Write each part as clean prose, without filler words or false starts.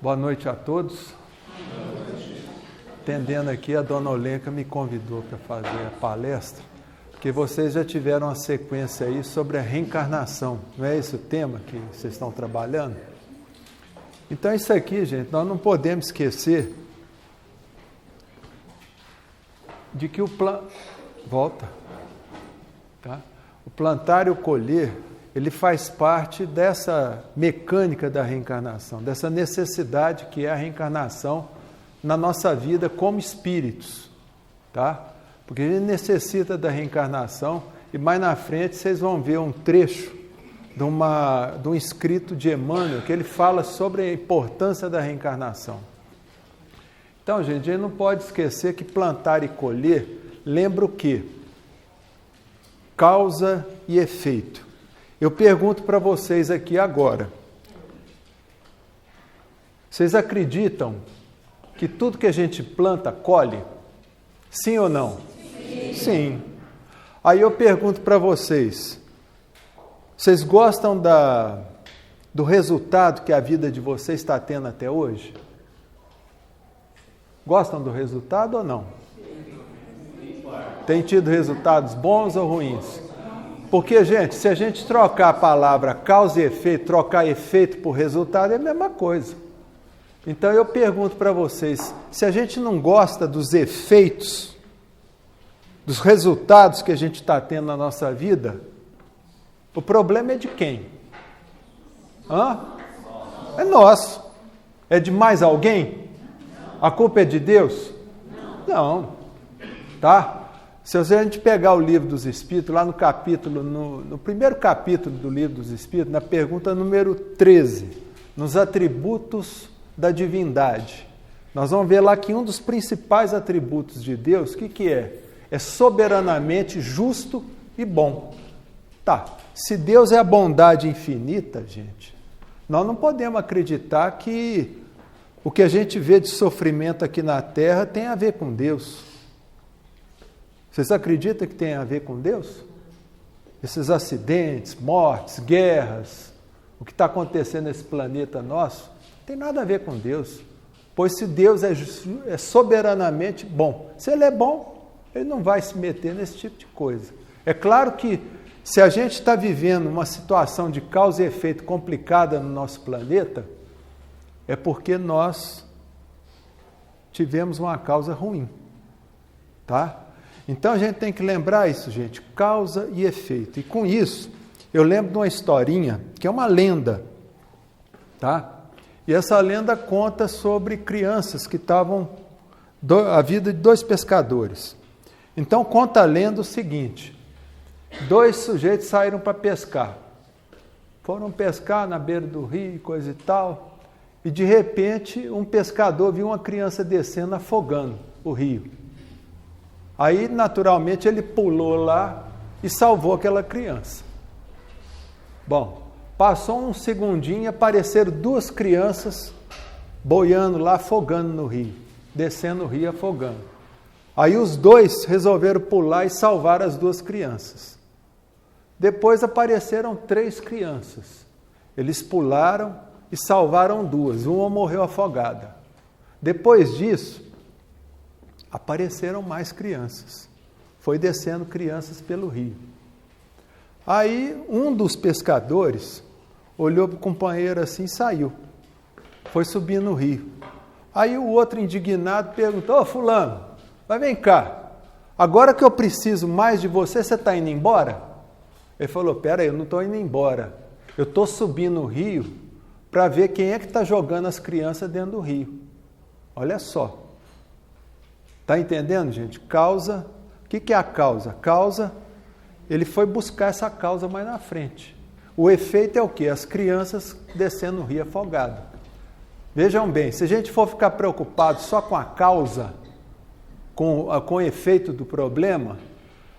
Boa noite a todos. Atendendo aqui, a dona Olenka me convidou para fazer a palestra, porque vocês já tiveram uma sequência aí sobre a reencarnação. Não é esse o tema que vocês estão trabalhando? Então isso aqui, gente, nós não podemos esquecer de que o plantar e o colher, ele faz parte dessa mecânica da reencarnação, dessa necessidade que é a reencarnação na nossa vida como espíritos, tá? Porque a gente necessita da reencarnação e mais na frente vocês vão ver um trecho de um escrito de Emmanuel que ele fala sobre a importância da reencarnação. Então, gente, a gente não pode esquecer que plantar e colher lembra o quê? Causa e efeito. Eu pergunto para vocês aqui agora, vocês acreditam que tudo que a gente planta, colhe? Sim ou não? Sim. Aí eu pergunto para vocês, vocês gostam do resultado que a vida de vocês está tendo até hoje? Gostam do resultado ou não? Tem tido resultados bons ou ruins? Porque, gente, se a gente trocar a palavra causa e efeito, trocar efeito por resultado, é a mesma coisa. Então eu pergunto para vocês, se a gente não gosta dos efeitos, dos resultados que a gente está tendo na nossa vida, o problema é de quem? É nosso. É de mais alguém? A culpa é de Deus? Não. Tá? Se a gente pegar o Livro dos Espíritos, lá no capítulo, no primeiro capítulo do Livro dos Espíritos, na pergunta número 13, nos atributos da divindade, nós vamos ver lá que um dos principais atributos de Deus, o que é? É soberanamente justo e bom. Tá, se Deus é a bondade infinita, gente, nós não podemos acreditar que o que a gente vê de sofrimento aqui na Terra tem a ver com Deus. Vocês acreditam que tem a ver com Deus? Esses acidentes, mortes, guerras, o que está acontecendo nesse planeta nosso, não tem nada a ver com Deus. Pois se Deus é soberanamente bom, se Ele é bom, Ele não vai se meter nesse tipo de coisa. É claro que se a gente está vivendo uma situação de causa e efeito complicada no nosso planeta, é porque nós tivemos uma causa ruim, tá? Então a gente tem que lembrar isso, gente, causa e efeito. E com isso, eu lembro de uma historinha, que é uma lenda, tá? E essa lenda conta sobre crianças que estavam, a vida de dois pescadores. Então conta a lenda o seguinte, dois sujeitos saíram para pescar. Foram pescar na beira do rio, coisa e tal, e de repente um pescador viu uma criança descendo, afogando o rio. Aí, naturalmente, ele pulou lá e salvou aquela criança. Bom, passou um segundinho e apareceram duas crianças boiando lá, afogando no rio, descendo o rio, afogando. Aí os dois resolveram pular e salvar as duas crianças. Depois apareceram três crianças. Eles pularam e salvaram duas, uma morreu afogada. Depois disso, apareceram mais crianças. Foi descendo crianças pelo rio. Aí um dos pescadores olhou para o companheiro assim e saiu. Foi subir no rio. Aí o outro indignado perguntou, ô fulano, mas vem cá, agora que eu preciso mais de você, você está indo embora? Ele falou, pera aí, eu não estou indo embora. Eu estou subindo o rio para ver quem é que está jogando as crianças dentro do rio. Olha só. Está entendendo, gente? Causa, o que é a causa? Causa, ele foi buscar essa causa mais na frente. O efeito é o quê? As crianças descendo o rio afogado. Vejam bem, se a gente for ficar preocupado só com a causa, com o efeito do problema,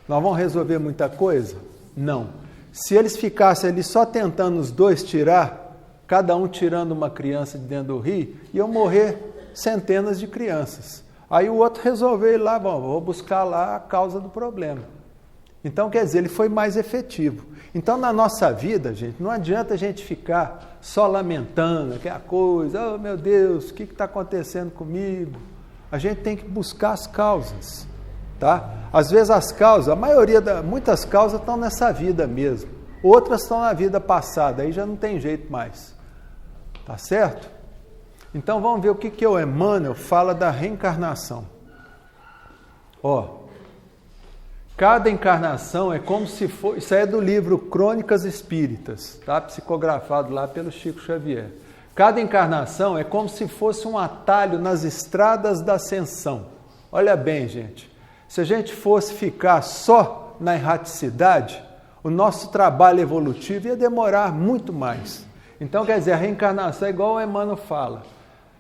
nós vamos resolver muita coisa? Não. Se eles ficassem ali só tentando os dois tirar, cada um tirando uma criança de dentro do rio, iam morrer centenas de crianças. Aí o outro resolveu ir lá, bom, vou buscar lá a causa do problema. Então, quer dizer, ele foi mais efetivo. Então, na nossa vida, gente, não adianta a gente ficar só lamentando aquela coisa, oh meu Deus, o que está acontecendo comigo? A gente tem que buscar as causas, tá? Às vezes as causas, muitas causas estão nessa vida mesmo, outras estão na vida passada, aí já não tem jeito mais, tá certo? Então vamos ver o que o Emmanuel fala da reencarnação. Ó, cada encarnação é como se fosse, isso aí é do livro Crônicas Espíritas, tá? Psicografado lá pelo Chico Xavier. Cada encarnação é como se fosse um atalho nas estradas da ascensão. Olha bem, gente, se a gente fosse ficar só na erraticidade, o nosso trabalho evolutivo ia demorar muito mais. Então, quer dizer, a reencarnação é igual o Emmanuel fala,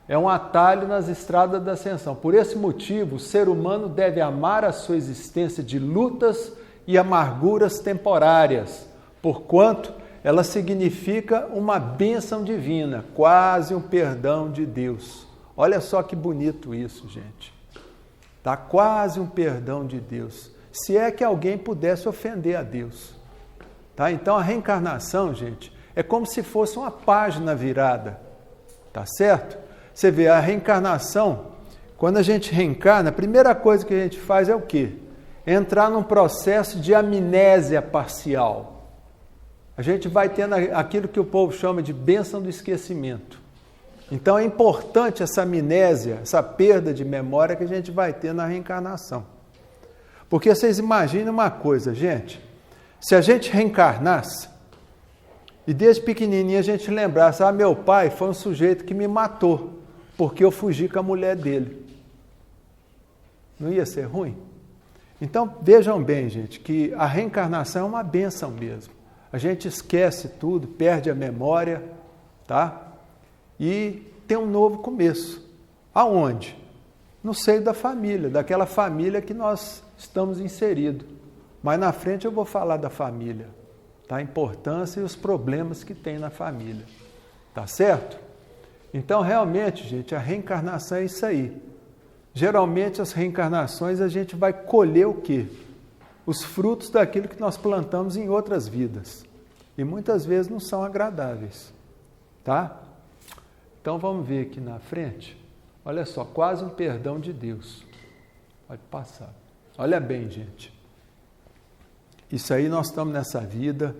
é um atalho nas estradas da ascensão. Por esse motivo, o ser humano deve amar a sua existência de lutas e amarguras temporárias, porquanto ela significa uma bênção divina, quase um perdão de Deus. Olha só que bonito isso, gente. Tá quase um perdão de Deus. Se é que alguém pudesse ofender a Deus. Tá? Então a reencarnação, gente, é como se fosse uma página virada. Tá certo? Você vê, a reencarnação, quando a gente reencarna, a primeira coisa que a gente faz é o quê? Entrar num processo de amnésia parcial. A gente vai tendo aquilo que o povo chama de bênção do esquecimento. Então é importante essa amnésia, essa perda de memória que a gente vai ter na reencarnação. Porque vocês imaginem uma coisa, gente, se a gente reencarnasse e desde pequenininho a gente lembrasse, meu pai foi um sujeito que me matou, porque eu fugi com a mulher dele. Não ia ser ruim? Então vejam bem, gente, que a reencarnação é uma bênção mesmo. A gente esquece tudo, perde a memória, tá? E tem um novo começo. Aonde? No seio da família, daquela família que nós estamos inseridos. Mas na frente eu vou falar da família, tá? A importância e os problemas que tem na família. Tá certo? Então, realmente, gente, a reencarnação é isso aí. Geralmente, as reencarnações, a gente vai colher o quê? Os frutos daquilo que nós plantamos em outras vidas. E muitas vezes não são agradáveis. Tá? Então, vamos ver aqui na frente. Olha só, quase um perdão de Deus. Pode passar. Olha bem, gente. Isso aí nós estamos nessa vida,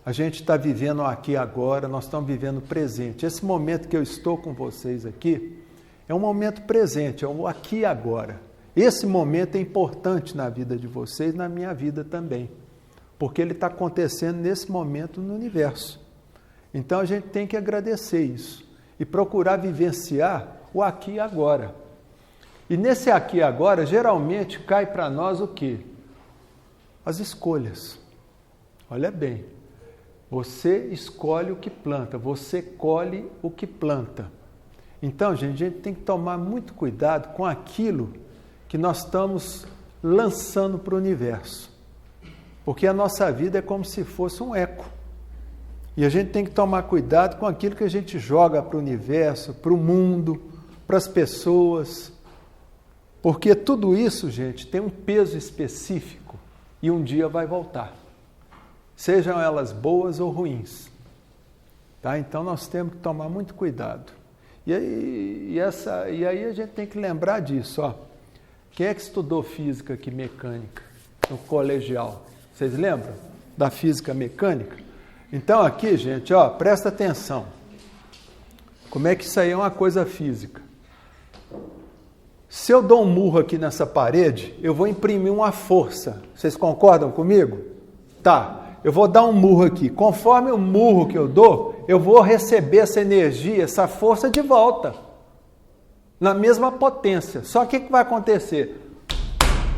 a gente está vivendo aqui agora, nós estamos vivendo o presente. Esse momento que eu estou com vocês aqui é um momento presente, é um aqui e agora. Esse momento é importante na vida de vocês, na minha vida também, porque ele está acontecendo nesse momento no universo. Então a gente tem que agradecer isso e procurar vivenciar o aqui e agora. E nesse aqui e agora, geralmente cai para nós o quê? As escolhas. Olha bem, você escolhe o que planta, você colhe o que planta. Então, gente, a gente tem que tomar muito cuidado com aquilo que nós estamos lançando para o universo. Porque a nossa vida é como se fosse um eco. E a gente tem que tomar cuidado com aquilo que a gente joga para o universo, para o mundo, para as pessoas. Porque tudo isso, gente, tem um peso específico. E um dia vai voltar, sejam elas boas ou ruins, tá? Então nós temos que tomar muito cuidado. E aí a gente tem que lembrar disso, ó. Quem é que estudou física aqui, mecânica, no colegial? Vocês lembram da física mecânica? Então aqui, gente, ó, presta atenção. Como é que isso aí é uma coisa física? Se eu dou um murro aqui nessa parede, eu vou imprimir uma força. Vocês concordam comigo? Tá, eu vou dar um murro aqui. Conforme o murro que eu dou, eu vou receber essa energia, essa força de volta. Na mesma potência. Só que o que vai acontecer?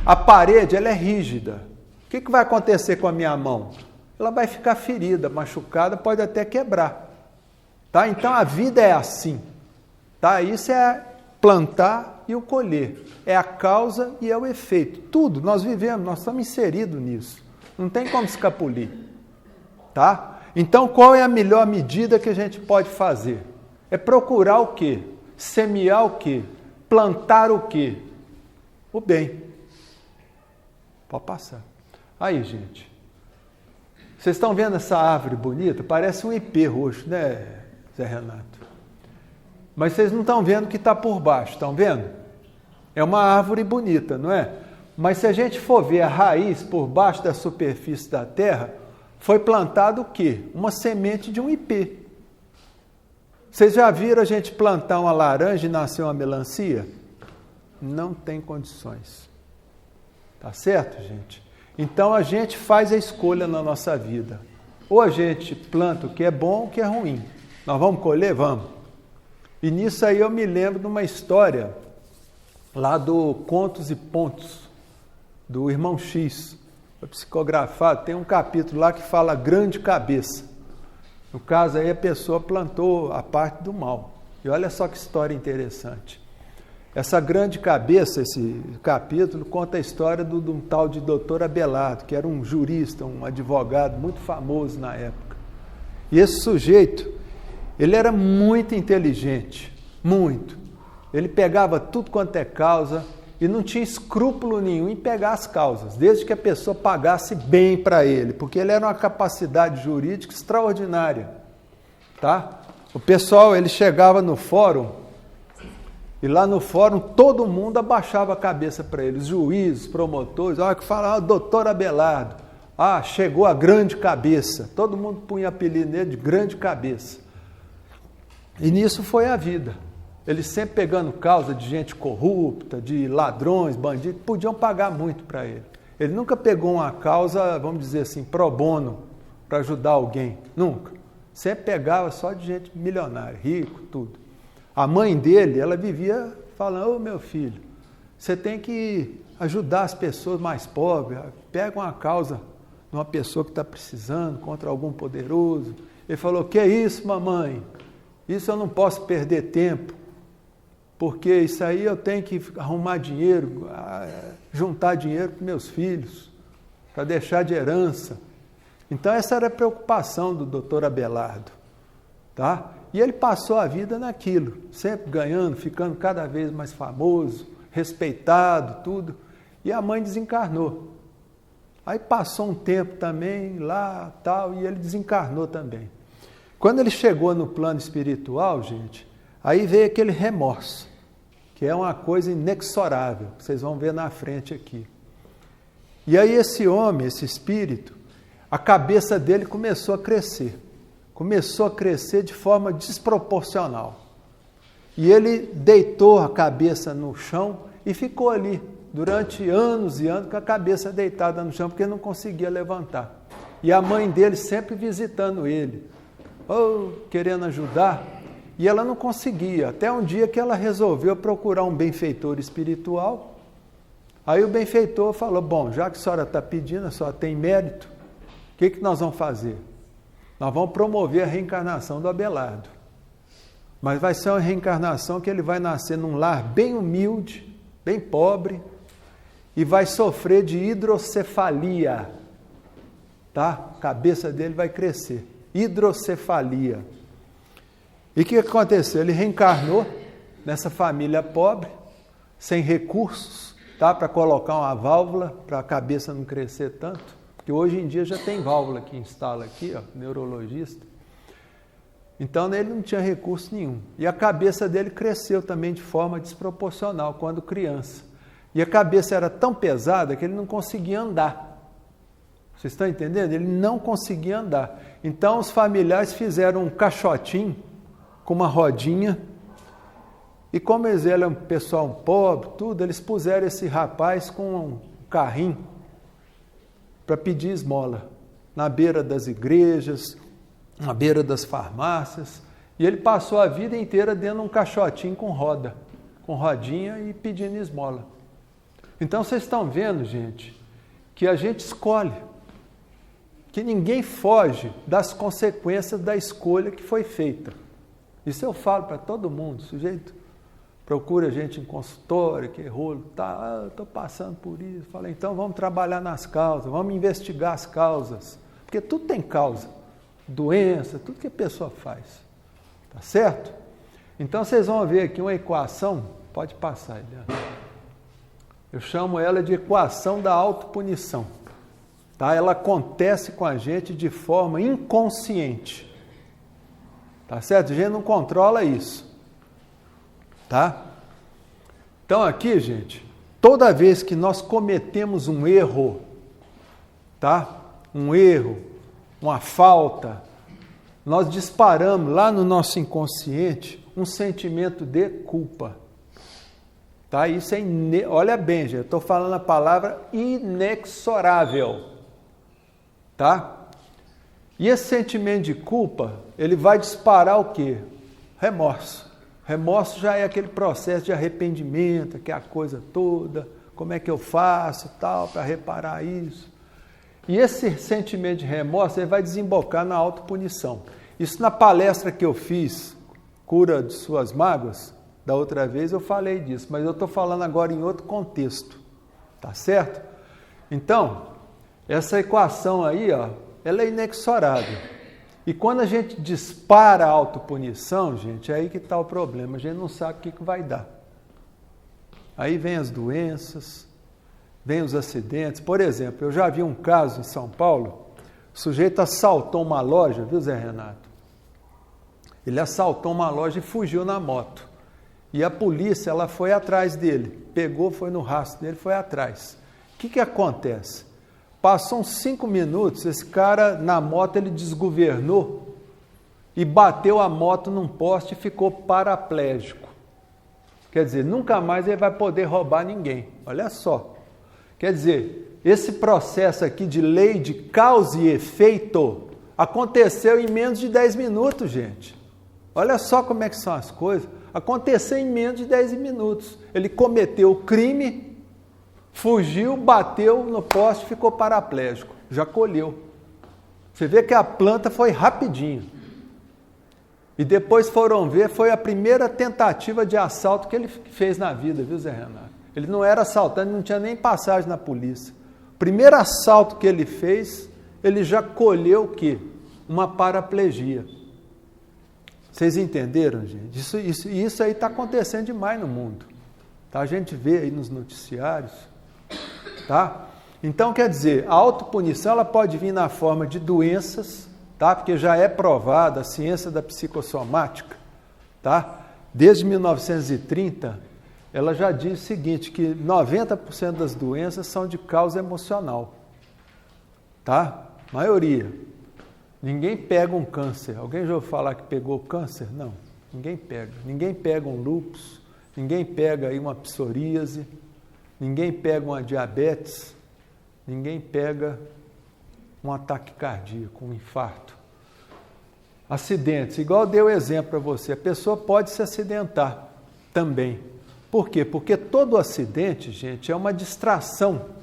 A parede, ela é rígida. O que vai acontecer com a minha mão? Ela vai ficar ferida, machucada, pode até quebrar. Tá? Então a vida é assim. Tá? Isso é plantar e o colher. É a causa e é o efeito. Tudo, nós vivemos, nós estamos inseridos nisso. Não tem como escapulir. Tá? Então, qual é a melhor medida que a gente pode fazer? É procurar o quê? Semear o quê? Plantar o quê? O bem. Pode passar. Aí, gente. Vocês estão vendo essa árvore bonita? Parece um ipê roxo, né, Zé Renato? Mas vocês não estão vendo o que está por baixo, estão vendo? É uma árvore bonita, não é? Mas se a gente for ver a raiz por baixo da superfície da terra, foi plantado o quê? Uma semente de um ipê. Vocês já viram a gente plantar uma laranja e nascer uma melancia? Não tem condições. Tá certo, gente? Então a gente faz a escolha na nossa vida. Ou a gente planta o que é bom ou o que é ruim. Nós vamos colher? Vamos. E nisso aí eu me lembro de uma história lá do Contos e Pontos, do Irmão X. Foi psicografado, tem um capítulo lá que fala grande cabeça. No caso aí a pessoa plantou a parte do mal. E olha só que história interessante. Essa grande cabeça, esse capítulo, conta a história de um tal de Dr. Abelardo, que era um jurista, um advogado muito famoso na época. E esse sujeito, ele era muito inteligente, muito. Ele pegava tudo quanto é causa e não tinha escrúpulo nenhum em pegar as causas, desde que a pessoa pagasse bem para ele, porque ele era uma capacidade jurídica extraordinária. Tá? O pessoal, ele chegava no fórum, e lá no fórum todo mundo abaixava a cabeça para ele, os juízes, promotores, olha que falava, doutor Abelardo, chegou a grande cabeça, todo mundo punha apelido nele de grande cabeça. E nisso foi a vida. Eles sempre pegando causa de gente corrupta, de ladrões, bandidos, podiam pagar muito para ele. Ele nunca pegou uma causa, vamos dizer assim, pro bono, para ajudar alguém, nunca. Sempre pegava só de gente milionária, rico, tudo. A mãe dele, ela vivia falando, meu filho, você tem que ajudar as pessoas mais pobres, pega uma causa de uma pessoa que está precisando, contra algum poderoso. Ele falou, que é isso, mamãe? Isso eu não posso perder tempo, porque isso aí eu tenho que arrumar dinheiro, juntar dinheiro para meus filhos, para deixar de herança. Então essa era a preocupação do doutor Abelardo, tá? E ele passou a vida naquilo, sempre ganhando, ficando cada vez mais famoso, respeitado, tudo. E a mãe desencarnou. Aí passou um tempo também lá, tal, e ele desencarnou também. Quando ele chegou no plano espiritual, gente, aí veio aquele remorso, que é uma coisa inexorável, que vocês vão ver na frente aqui. E aí esse homem, esse espírito, a cabeça dele começou a crescer. Começou a crescer de forma desproporcional. E ele deitou a cabeça no chão e ficou ali durante anos e anos com a cabeça deitada no chão, porque não conseguia levantar. E a mãe dele sempre visitando ele, querendo ajudar, e ela não conseguia, até um dia que ela resolveu procurar um benfeitor espiritual. Aí o benfeitor falou, bom, já que a senhora está pedindo, a senhora tem mérito, o que nós vamos fazer? Nós vamos promover a reencarnação do Abelardo. Mas vai ser uma reencarnação que ele vai nascer num lar bem humilde, bem pobre, e vai sofrer de hidrocefalia. Tá? A cabeça dele vai crescer. Hidrocefalia. E o que aconteceu? Ele reencarnou nessa família pobre, sem recursos, tá? Para colocar uma válvula, para a cabeça não crescer tanto. Porque hoje em dia já tem válvula que instala aqui, neurologista. Então ele não tinha recurso nenhum. E a cabeça dele cresceu também de forma desproporcional quando criança. E a cabeça era tão pesada que ele não conseguia andar. Vocês estão entendendo? Ele não conseguia andar. Então os familiares fizeram um caixotinho com uma rodinha. E como eles eram um pessoal pobre, tudo, eles puseram esse rapaz com um carrinho para pedir esmola, na beira das igrejas, na beira das farmácias, e ele passou a vida inteira dentro de um caixotinho com roda, com rodinha e pedindo esmola. Então vocês estão vendo, gente, que a gente escolhe, que ninguém foge das consequências da escolha que foi feita. Isso eu falo para todo mundo, sujeito procura gente em consultório, que rolo, eu estou passando por isso. Falei, então vamos trabalhar nas causas, vamos investigar as causas, porque tudo tem causa, doença, tudo que a pessoa faz, tá certo? Então vocês vão ver aqui uma equação, pode passar, Eliana. Eu chamo ela de equação da autopunição, tá? Ela acontece com a gente de forma inconsciente. Tá certo? A gente não controla isso. Tá? Então aqui, gente, toda vez que nós cometemos um erro, tá? Um erro, uma falta, nós disparamos lá no nosso inconsciente um sentimento de culpa. Tá? Isso é olha bem, gente, eu estou falando a palavra inexorável. Tá? E esse sentimento de culpa, ele vai disparar o quê? Remorso. Remorso já é aquele processo de arrependimento, que é a coisa toda, como é que eu faço, tal, para reparar isso. E esse sentimento de remorso, ele vai desembocar na autopunição. Isso na palestra que eu fiz, Cura de Suas Mágoas, da outra vez eu falei disso, mas eu estou falando agora em outro contexto, tá certo? Então, essa equação aí, ó, ela é inexorável. E quando a gente dispara a autopunição, gente, é aí que está o problema. A gente não sabe o que vai dar. Aí vem as doenças, vem os acidentes. Por exemplo, eu já vi um caso em São Paulo, o sujeito assaltou uma loja, viu, Zé Renato? Ele assaltou uma loja e fugiu na moto. E a polícia, ela foi atrás dele. Pegou, foi no rastro dele, foi atrás. O que acontece? Passou uns 5 minutos, esse cara na moto ele desgovernou e bateu a moto num poste e ficou paraplégico. Quer dizer, nunca mais ele vai poder roubar ninguém. Olha só. Quer dizer, esse processo aqui de lei de causa e efeito aconteceu em menos de 10 minutos, gente. Olha só como é que são as coisas. Aconteceu em menos de 10 minutos. Ele cometeu o crime, fugiu, bateu no poste, ficou paraplégico. Já colheu. Você vê que a planta foi rapidinho. E depois foram ver, foi a primeira tentativa de assalto que ele fez na vida, viu, Zé Renato? Ele não era assaltante, não tinha nem passagem na polícia. O primeiro assalto que ele fez, ele já colheu o quê? Uma paraplegia. Vocês entenderam, gente? Isso aí está acontecendo demais no mundo. Tá? A gente vê aí nos noticiários. Tá? Então, quer dizer, a autopunição ela pode vir na forma de doenças, tá? Porque já é provada a ciência da psicossomática. Tá? Desde 1930, ela já diz o seguinte, que 90% das doenças são de causa emocional. Tá? Maioria. Ninguém pega um câncer. Alguém já ouviu falar que pegou câncer? Não, ninguém pega. Ninguém pega um lúpus, ninguém pega aí uma psoríase, ninguém pega uma diabetes, ninguém pega um ataque cardíaco, um infarto. Acidentes, igual eu dei o exemplo para você, a pessoa pode se acidentar também. Por quê? Porque todo acidente, gente, é uma distração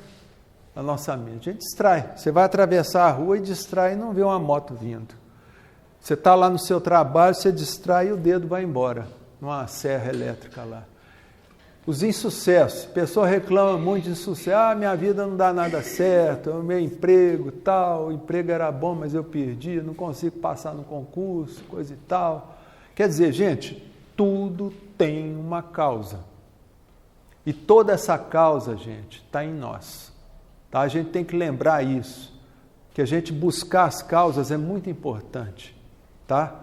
a nossa mente. A gente distrai. Você vai atravessar a rua e distrai e não vê uma moto vindo. Você está lá no seu trabalho, você distrai e o dedo vai embora, numa serra elétrica lá. Os insucessos. A pessoa reclama muito de insucesso. Ah, minha vida não dá nada certo, o meu emprego tal, o emprego era bom, mas eu perdi, não consigo passar no concurso, coisa e tal. Quer dizer, gente, tudo tem uma causa. E toda essa causa, gente, está em nós. Tá? A gente tem que lembrar isso, que a gente buscar as causas é muito importante, tá?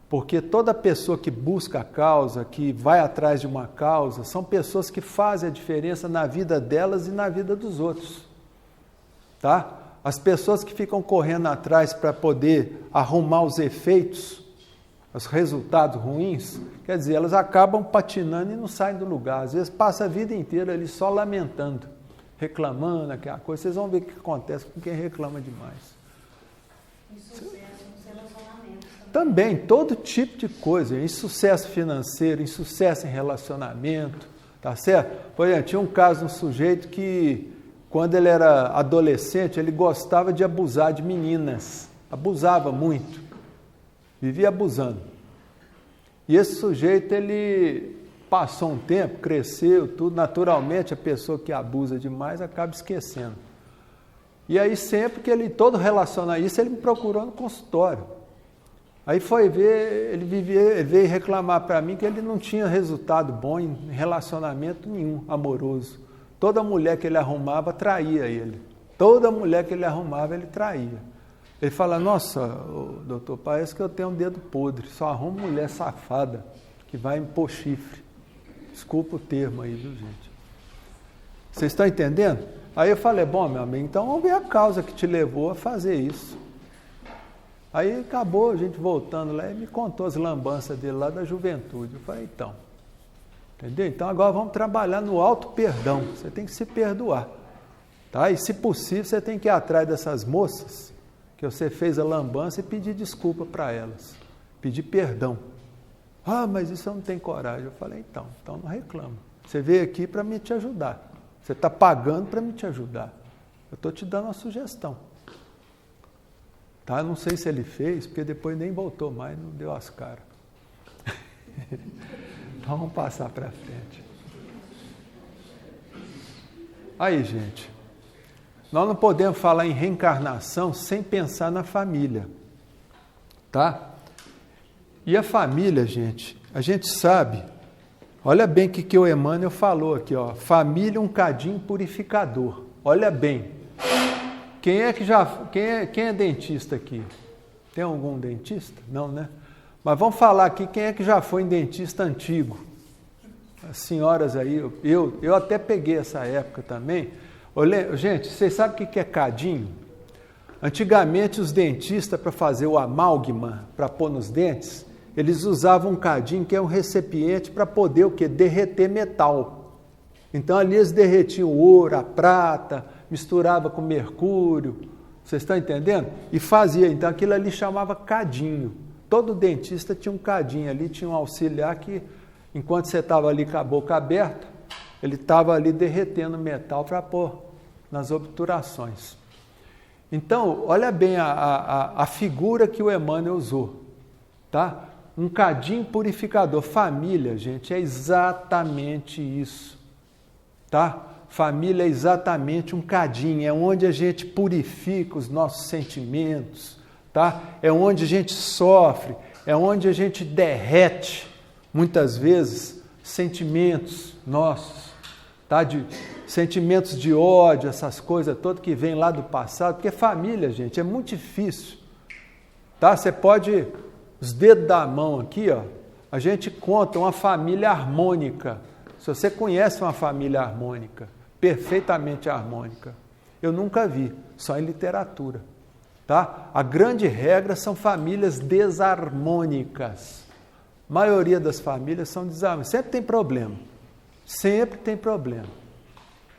Porque toda pessoa que busca a causa, que vai atrás de uma causa, são pessoas que fazem a diferença na vida delas e na vida dos outros, tá? As pessoas que ficam correndo atrás para poder arrumar os efeitos, os resultados ruins, quer dizer, elas acabam patinando e não saem do lugar, às vezes passa a vida inteira ali só lamentando, reclamando aquela coisa. Vocês vão ver o que acontece com quem reclama demais. Insucesso nos relacionamentos também, todo tipo de coisa, insucesso financeiro, insucesso em relacionamento, tá certo? Por exemplo, tinha um caso de um sujeito que, quando ele era adolescente, ele gostava de abusar de meninas, abusava muito, vivia abusando. E esse sujeito, ele passou um tempo, cresceu, tudo, naturalmente a pessoa que abusa demais acaba esquecendo. E aí sempre que ele, todo relaciona isso, ele me procurou no consultório. Aí foi ver, ele veio reclamar para mim que ele não tinha resultado bom em relacionamento nenhum, amoroso. Toda mulher que ele arrumava traía ele. Toda mulher que ele arrumava, ele traía. Ele fala, nossa, doutor, parece que eu tenho um dedo podre, só arrumo mulher safada que vai me pôr chifre. Desculpa o termo aí, viu, gente? Vocês estão entendendo? Aí eu falei, bom, meu amigo, então vamos ver a causa que te levou a fazer isso. Aí acabou a gente voltando lá e me contou as lambanças dele lá da juventude. Eu falei, então, entendeu? Então agora vamos trabalhar no auto-perdão. Você tem que se perdoar. Tá? E se possível, você tem que ir atrás dessas moças que você fez a lambança e pedir desculpa para elas. Pedir perdão. Ah, mas isso eu não tenho coragem. Eu falei, então não reclama. Você veio aqui para me te ajudar. Você está pagando para me te ajudar. Eu estou te dando uma sugestão. Tá? Não sei se ele fez, porque depois nem voltou mais, não deu as caras. Então vamos passar para frente. Aí, gente, nós não podemos falar em reencarnação sem pensar na família. Tá? E a família, gente, a gente sabe, olha bem o que o Emmanuel falou aqui, ó, família um cadinho purificador. Olha bem. Quem é dentista aqui? Tem algum dentista? Não, né? Mas vamos falar aqui, quem é que já foi em dentista antigo? As senhoras aí, eu até peguei essa época também. Gente, vocês sabem o que é cadinho? Antigamente os dentistas, para fazer o amálgama, para pôr nos dentes, eles usavam um cadinho que é um recipiente para poder o quê? Derreter metal. Então ali eles derretiam o ouro, a prata, misturava com mercúrio, vocês estão entendendo? E fazia, então aquilo ali chamava cadinho. Todo dentista tinha um cadinho ali, tinha um auxiliar que, enquanto você estava ali com a boca aberta, ele estava ali derretendo metal para pôr nas obturações. Então, olha bem a figura que o Emmanuel usou, tá? Um cadinho purificador. Família, gente, é exatamente isso, tá? Família é exatamente um cadinho, é onde a gente purifica os nossos sentimentos, tá? É onde a gente sofre, é onde a gente derrete, muitas vezes, sentimentos nossos, tá? Sentimentos de ódio, essas coisas todas que vêm lá do passado, porque família, gente, é muito difícil, tá? Você pode, os dedos da mão aqui, ó, a gente conta uma família harmônica. Se você conhece uma família harmônica, perfeitamente harmônica, eu nunca vi, só em literatura, tá? A grande regra são famílias desarmônicas. A maioria das famílias são desarmônicas. Sempre tem problema,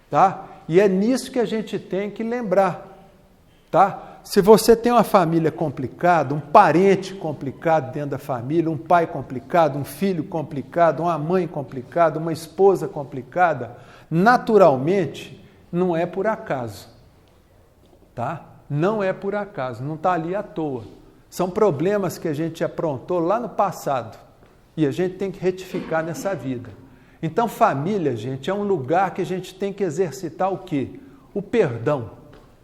tá? E é nisso que a gente tem que lembrar, tá? Se você tem uma família complicada, um parente complicado dentro da família, um pai complicado, um filho complicado, uma mãe complicada, uma esposa complicada, naturalmente, não é por acaso, tá? Não é por acaso, não está ali à toa. São problemas que a gente aprontou lá no passado e a gente tem que retificar nessa vida. Então, família, gente, é um lugar que a gente tem que exercitar o quê? O perdão,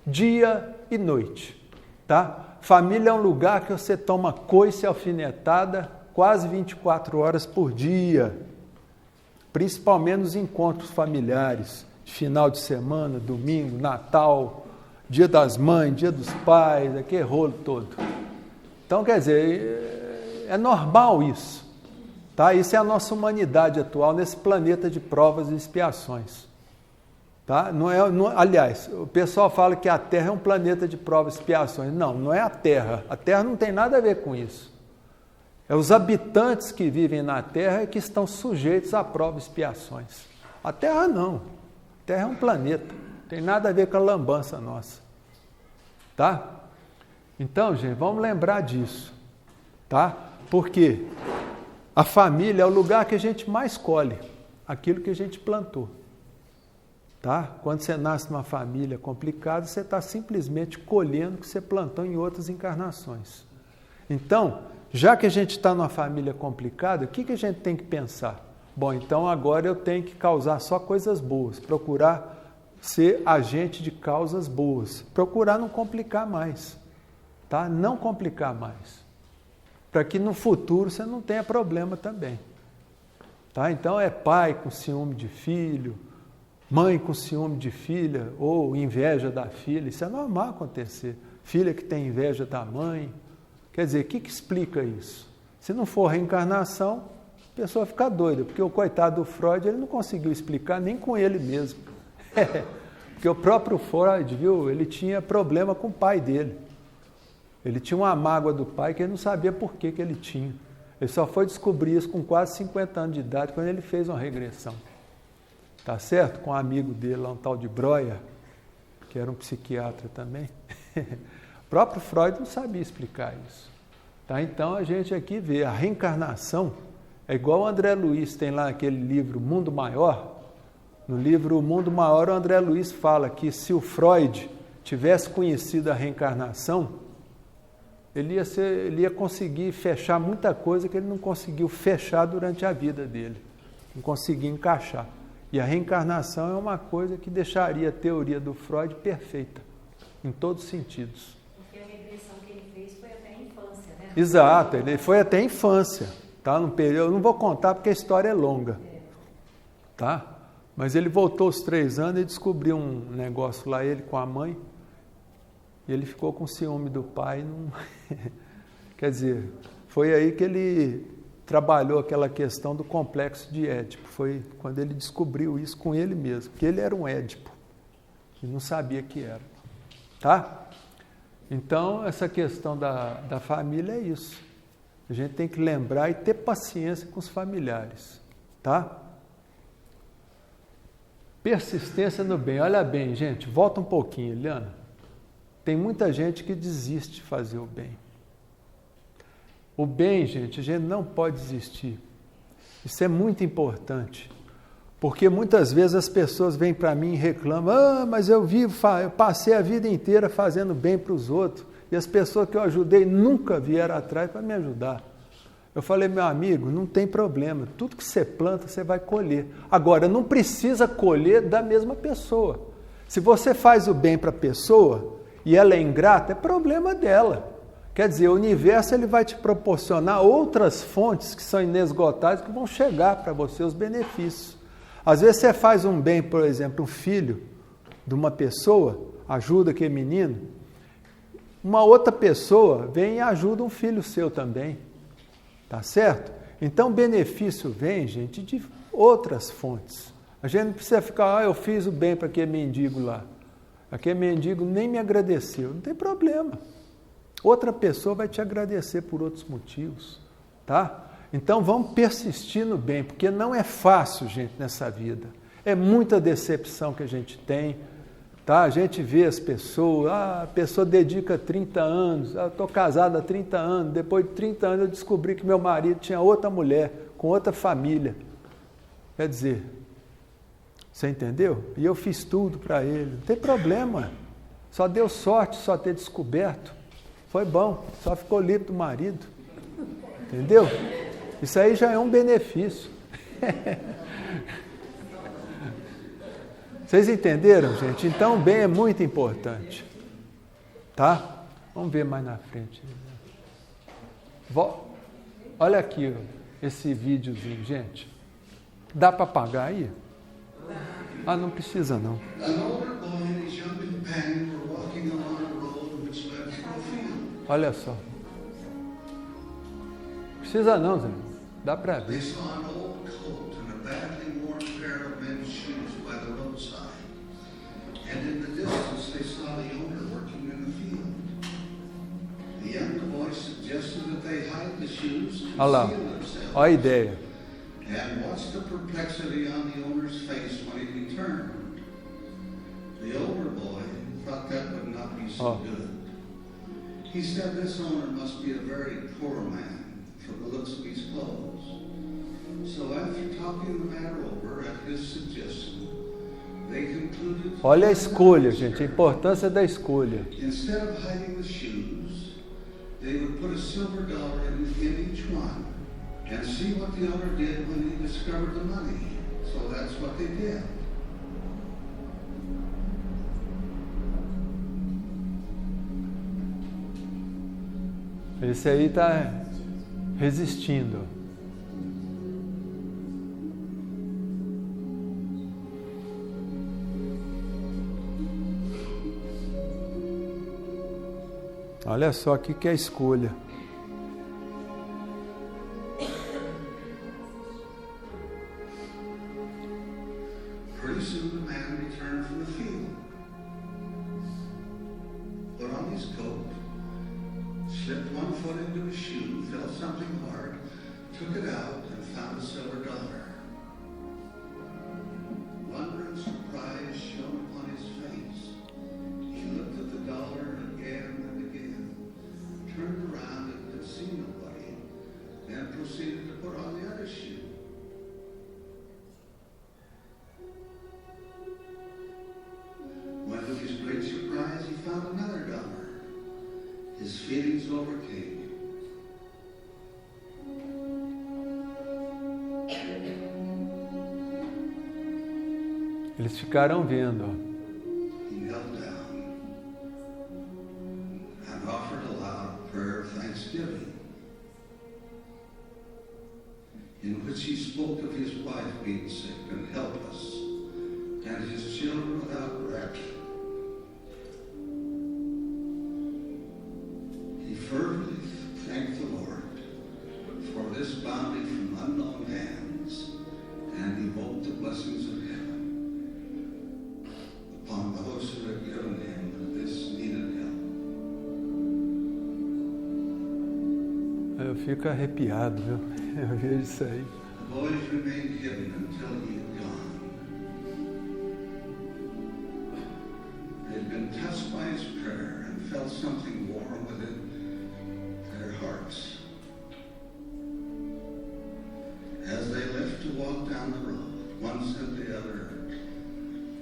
dia e noite, tá? Família é um lugar que você toma coice alfinetada quase 24 horas por dia, principalmente nos encontros familiares, de final de semana, domingo, Natal, Dia das Mães, Dia dos Pais, aquele rolo todo. Então, quer dizer, é normal isso, tá? Isso é a nossa humanidade atual nesse planeta de provas e expiações. Tá? Aliás, o pessoal fala que a Terra é um planeta de provas e expiações. Não, não é a Terra. A Terra não tem nada a ver com isso. É os habitantes que vivem na Terra que estão sujeitos a provas e expiações. A Terra não. A Terra é um planeta. Não tem nada a ver com a lambança nossa. Tá? Então, gente, vamos lembrar disso. Tá? Porque a família é o lugar que a gente mais colhe aquilo que a gente plantou. Tá? Quando você nasce numa família complicada, você está simplesmente colhendo o que você plantou em outras encarnações. Então, já que a gente está numa família complicada, o que a gente tem que pensar? Bom, então agora eu tenho que causar só coisas boas, procurar ser agente de causas boas, procurar não complicar mais, tá? Não complicar mais, para que no futuro você não tenha problema também. Tá? Então é pai com ciúme de filho, Mãe com ciúme de filha ou inveja da filha, isso é normal acontecer. Filha que tem inveja da mãe. Quer dizer, o que explica isso? Se não for reencarnação, a pessoa fica doida, porque o coitado do Freud, ele não conseguiu explicar nem com ele mesmo. Porque o próprio Freud, viu, ele tinha problema com o pai dele. Ele tinha uma mágoa do pai que ele não sabia por que ele tinha. Ele só foi descobrir isso com quase 50 anos de idade, quando ele fez uma regressão. Tá certo? Com um amigo dele lá, um tal de Breuer, que era um psiquiatra também. O próprio Freud não sabia explicar isso. Tá? Então a gente aqui vê a reencarnação, é igual o André Luiz tem lá aquele livro Mundo Maior. No livro Mundo Maior, o André Luiz fala que se o Freud tivesse conhecido a reencarnação, ele ia conseguir fechar muita coisa que ele não conseguiu fechar durante a vida dele. Não conseguia encaixar. E a reencarnação é uma coisa que deixaria a teoria do Freud perfeita, em todos os sentidos. Porque a regressão que ele fez foi até a infância, né? Exato, ele foi até a infância. Tá? Num período, eu não vou contar porque a história é longa. Tá? Mas ele voltou aos 3 anos e descobriu um negócio lá, ele com a mãe, e ele ficou com ciúme do pai. Quer dizer, foi aí que ele trabalhou aquela questão do complexo de Édipo. Foi quando ele descobriu isso com ele mesmo, que ele era um Édipo, e não sabia que era. Tá? Então, essa questão da família é isso. A gente tem que lembrar e ter paciência com os familiares. Tá? Persistência no bem. Olha bem, gente, volta um pouquinho, Eliana. Tem muita gente que desiste de fazer o bem. O bem, gente, a gente não pode desistir. Isso é muito importante. Porque muitas vezes as pessoas vêm para mim e reclamam: mas eu passei a vida inteira fazendo bem para os outros, e as pessoas que eu ajudei nunca vieram atrás para me ajudar. Eu falei: meu amigo, não tem problema, tudo que você planta, você vai colher. Agora, não precisa colher da mesma pessoa. Se você faz o bem para a pessoa e ela é ingrata, é problema dela. Quer dizer, o universo ele vai te proporcionar outras fontes que são inesgotáveis, que vão chegar para você os benefícios. Às vezes você faz um bem, por exemplo, um filho de uma pessoa, ajuda aquele menino, uma outra pessoa vem e ajuda um filho seu também. Tá certo? Então, benefício vem, gente, de outras fontes. A gente não precisa ficar: eu fiz o bem para aquele mendigo lá. Aquele mendigo nem me agradeceu. Não tem problema. Outra pessoa vai te agradecer por outros motivos. Tá? Então, vamos persistir no bem, porque não é fácil, gente, nessa vida. É muita decepção que a gente tem. Tá? A gente vê as pessoas, a pessoa dedica 30 anos, eu estou casado há 30 anos, depois de 30 anos eu descobri que meu marido tinha outra mulher, com outra família. Quer dizer, você entendeu? E eu fiz tudo para ele. Não tem problema, só deu sorte só ter descoberto. Foi bom, só ficou livre do marido. Entendeu? Isso aí já é um benefício. Vocês entenderam, gente? Então, o bem é muito importante. Tá? Vamos ver mais na frente. Olha aqui esse videozinho, gente. Dá para apagar aí? Ah, não precisa não. Olha só. Precisa não, Zé. Dá para ver. And in the distance, they saw the owner working in the field. The younger boy suggested that they hide the shoes to Olha lá, conceal themselves. olha a ideia. And watch the perplexity on the owner's face when he returned. The older boy thought that would not be so good. He said this owner must be a very poor man for the looks of his clothes. So after talking the matter over at his suggestion, olha a escolha, gente, a importância da escolha. Instead of hiding the shoes, they would put a silver dollar in each one and see what the owner did when he discovered the money. So that's what they did. Esse aí está resistindo. Olha só aqui que é a escolha. Pretty soon the man returned from the field. Put on his coat, slipped one foot into his shoe, felt something hard, took it out, and found a silver dollar. Wonder and surprise shone upon his face. He looked at the dollar again and again, turned around and could see nobody, then proceeded to put on the other shoe. When to his great surprise, he found another dollar. His feelings overcame him. Eles ficaram vendo, ó. He knelt down and offered a loud prayer of thanksgiving, in which he spoke of his wife being sick and helpless, and his children without direction. He fervently thanked the Lord for this bounty from unknown hands, and evoked the blessings of heaven upon those who had given him this needed help. Eu fico arrepiado, viu? Eu vejo isso aí. The boys remained hidden until he had gone. They had been touched by his prayer and felt something warm within their hearts. As they left to walk down the road, one said to the other,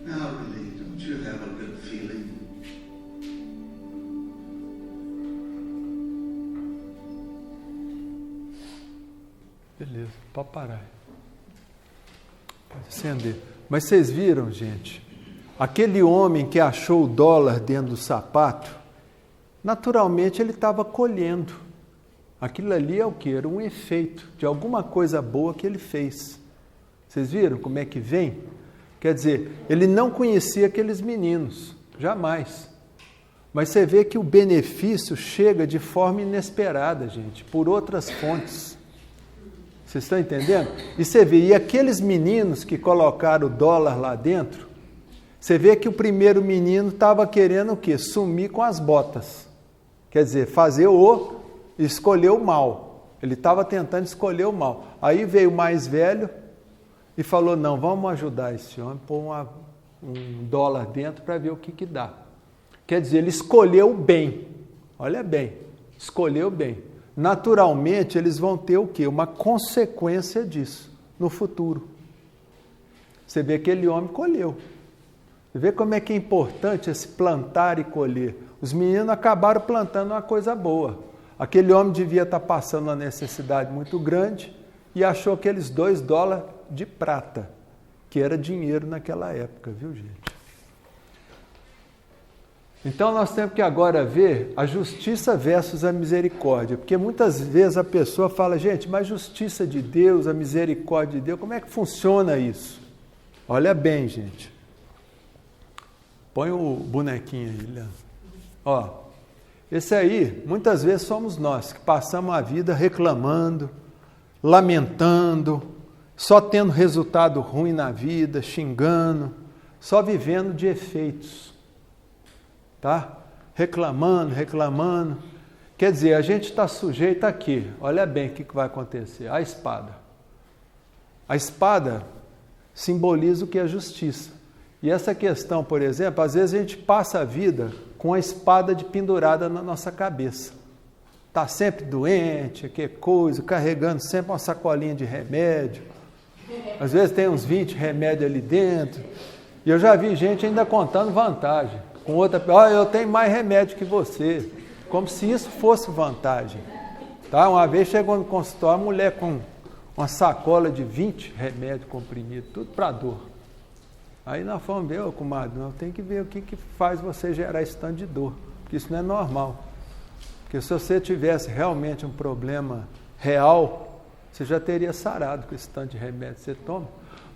"Now really, don't you have a good feeling?" Beleza, pode parar. Pode acender. Mas vocês viram, gente? Aquele homem que achou o dólar dentro do sapato, naturalmente ele estava colhendo. Aquilo ali é o quê? Era um efeito de alguma coisa boa que ele fez. Vocês viram como é que vem? Quer dizer, ele não conhecia aqueles meninos, jamais. Mas você vê que o benefício chega de forma inesperada, gente, por outras fontes. Vocês estão entendendo? E você vê, e aqueles meninos que colocaram o dólar lá dentro, você vê que o primeiro menino estava querendo o quê? Sumir com as botas. Quer dizer, escolher o mal. Ele estava tentando escolher o mal. Aí veio o mais velho e falou, não, vamos ajudar esse homem, pôr um dólar dentro para ver o que dá. Quer dizer, ele escolheu o bem. Olha bem, escolheu bem. Naturalmente, eles vão ter o quê? Uma consequência disso no futuro. Você vê que aquele homem colheu. Você vê como é que é importante esse plantar e colher. Os meninos acabaram plantando uma coisa boa. Aquele homem devia estar passando uma necessidade muito grande e achou aqueles $2 de prata, que era dinheiro naquela época, viu, gente? Então nós temos que agora ver a justiça versus a misericórdia, porque muitas vezes a pessoa fala, gente, mas a justiça de Deus, a misericórdia de Deus, como é que funciona isso? Olha bem, gente. Põe o bonequinho aí, Leandro. Ó, esse aí, muitas vezes somos nós que passamos a vida reclamando, lamentando, só tendo resultado ruim na vida, xingando, só vivendo de efeitos. Tá? Reclamando. Quer dizer, a gente está sujeito aqui. Olha bem o que vai acontecer. A espada. A espada simboliza o que é justiça. E essa questão, por exemplo, às vezes a gente passa a vida com a espada pendurada na nossa cabeça. Está sempre doente, que coisa, carregando sempre uma sacolinha de remédio. Às vezes tem uns 20 remédios ali dentro. E eu já vi gente ainda contando vantagem. Com outra, eu tenho mais remédio que você, como se isso fosse vantagem. Tá? Uma vez chegou no consultório, uma mulher com uma sacola de 20 remédios comprimidos, tudo para dor. Aí nós fomos ver, comadre, não tem que ver o que faz você gerar esse tanto de dor, porque isso não é normal. Porque se você tivesse realmente um problema real, você já teria sarado com esse tanto de remédio que você toma.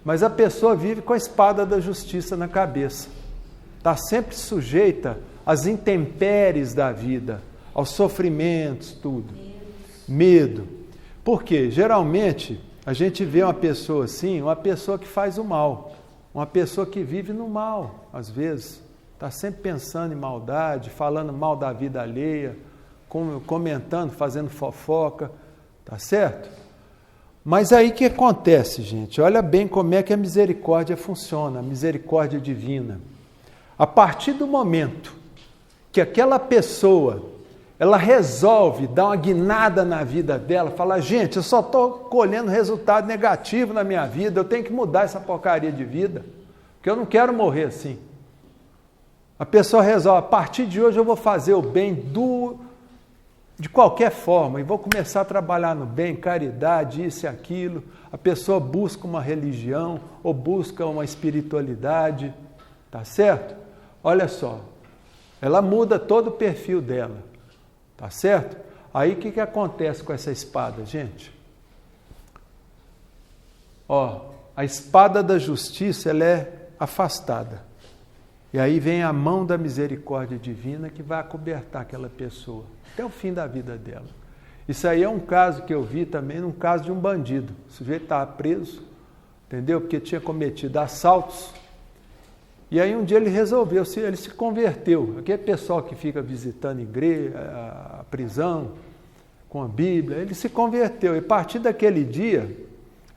Mas a pessoa vive com a espada da justiça na cabeça. Está sempre sujeita às intempéries da vida, aos sofrimentos, tudo. Medo. Por quê? Geralmente, a gente vê uma pessoa assim, uma pessoa que faz o mal, uma pessoa que vive no mal, às vezes, está sempre pensando em maldade, falando mal da vida alheia, comentando, fazendo fofoca, tá certo? Mas aí o que acontece, gente? Olha bem como é que a misericórdia funciona, a misericórdia divina. A partir do momento que aquela pessoa, ela resolve dar uma guinada na vida dela, falar, gente, eu só estou colhendo resultado negativo na minha vida, eu tenho que mudar essa porcaria de vida, porque eu não quero morrer assim. A pessoa resolve, a partir de hoje eu vou fazer o bem de qualquer forma, e vou começar a trabalhar no bem, caridade, isso e aquilo. A pessoa busca uma religião, ou busca uma espiritualidade, tá certo? Olha só, ela muda todo o perfil dela, tá certo? Aí o que acontece com essa espada, gente? Ó, a espada da justiça, ela é afastada. E aí vem a mão da misericórdia divina que vai acobertar aquela pessoa, até o fim da vida dela. Isso aí é um caso que eu vi também, num caso de um bandido. O sujeito estava preso, entendeu? Porque tinha cometido assaltos. E aí um dia ele resolveu, ele se converteu. Aquele pessoal que fica visitando a igreja, a prisão, com a Bíblia, ele se converteu. E a partir daquele dia,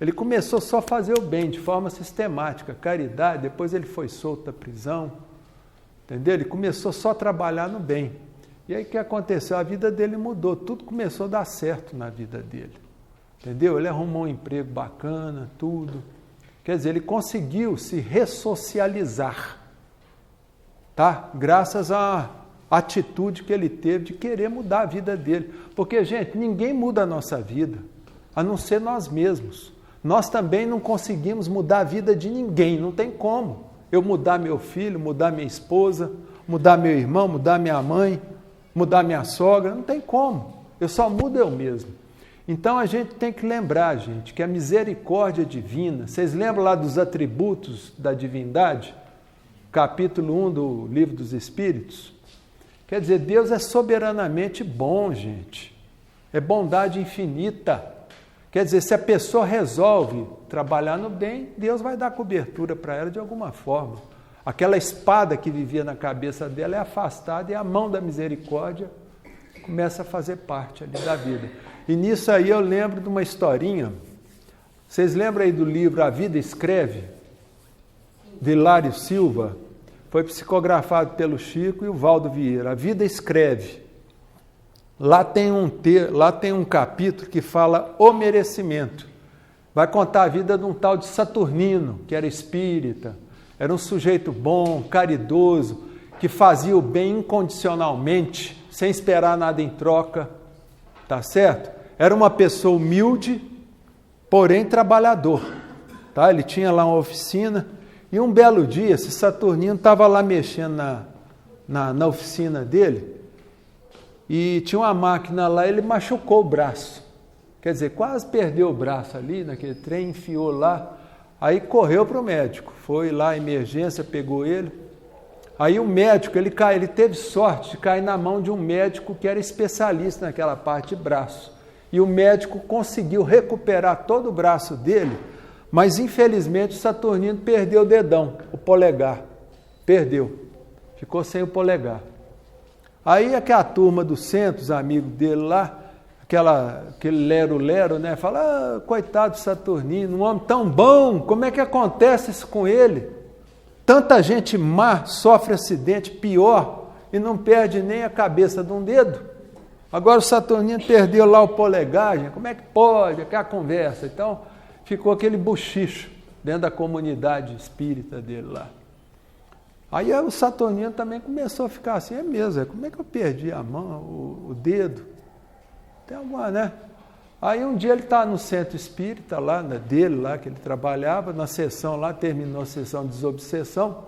ele começou só a fazer o bem, de forma sistemática, caridade. Depois ele foi solto da prisão, entendeu? Ele começou só a trabalhar no bem. E aí o que aconteceu? A vida dele mudou, tudo começou a dar certo na vida dele, entendeu? Ele arrumou um emprego bacana, tudo. Quer dizer, ele conseguiu se ressocializar, tá? Graças à atitude que ele teve de querer mudar a vida dele. Porque, gente, ninguém muda a nossa vida, a não ser nós mesmos. Nós também não conseguimos mudar a vida de ninguém, não tem como. Eu mudar meu filho, mudar minha esposa, mudar meu irmão, mudar minha mãe, mudar minha sogra, não tem como. Eu só mudo eu mesmo. Então a gente tem que lembrar, gente, que a misericórdia divina, vocês lembram lá dos atributos da divindade? Capítulo 1 do Livro dos Espíritos? Quer dizer, Deus é soberanamente bom, gente. É bondade infinita. Quer dizer, se a pessoa resolve trabalhar no bem, Deus vai dar cobertura para ela de alguma forma. Aquela espada que vivia na cabeça dela é afastada e a mão da misericórdia começa a fazer parte ali da vida. E nisso aí eu lembro de uma historinha. Vocês lembram aí do livro A Vida Escreve? De Hilário Silva? Foi psicografado pelo Chico e o Valdo Vieira. A Vida Escreve. Lá tem um capítulo que fala o merecimento. Vai contar a vida de um tal de Saturnino, que era espírita. Era um sujeito bom, caridoso, que fazia o bem incondicionalmente, sem esperar nada em troca. Tá certo? Era uma pessoa humilde, porém trabalhador. Tá? Ele tinha lá uma oficina e um belo dia, esse Saturnino estava lá mexendo na oficina dele e tinha uma máquina lá, ele machucou o braço. Quer dizer, quase perdeu o braço ali naquele trem, enfiou lá, aí correu para o médico. Foi lá, emergência, pegou ele. Aí o médico, ele teve sorte de cair na mão de um médico que era especialista naquela parte de braço. E o médico conseguiu recuperar todo o braço dele, mas infelizmente o Saturnino perdeu o dedão, o polegar. Perdeu. Ficou sem o polegar. Aí aquela turma do centro, os amigos dele lá, aquele lero-lero, né? Fala, coitado do Saturnino, um homem tão bom, como é que acontece isso com ele? Tanta gente má sofre acidente pior e não perde nem a cabeça de um dedo. Agora o Saturnino perdeu lá o polegar, gente. Como é que pode? Aquela conversa. Então ficou aquele bochicho dentro da comunidade espírita dele lá. Aí o Saturnino também começou a ficar assim, é mesmo, como é que eu perdi a mão, o dedo? Tem alguma, né? Aí um dia ele estava no centro espírita lá, dele lá, que ele trabalhava, na sessão lá, terminou a sessão de desobsessão,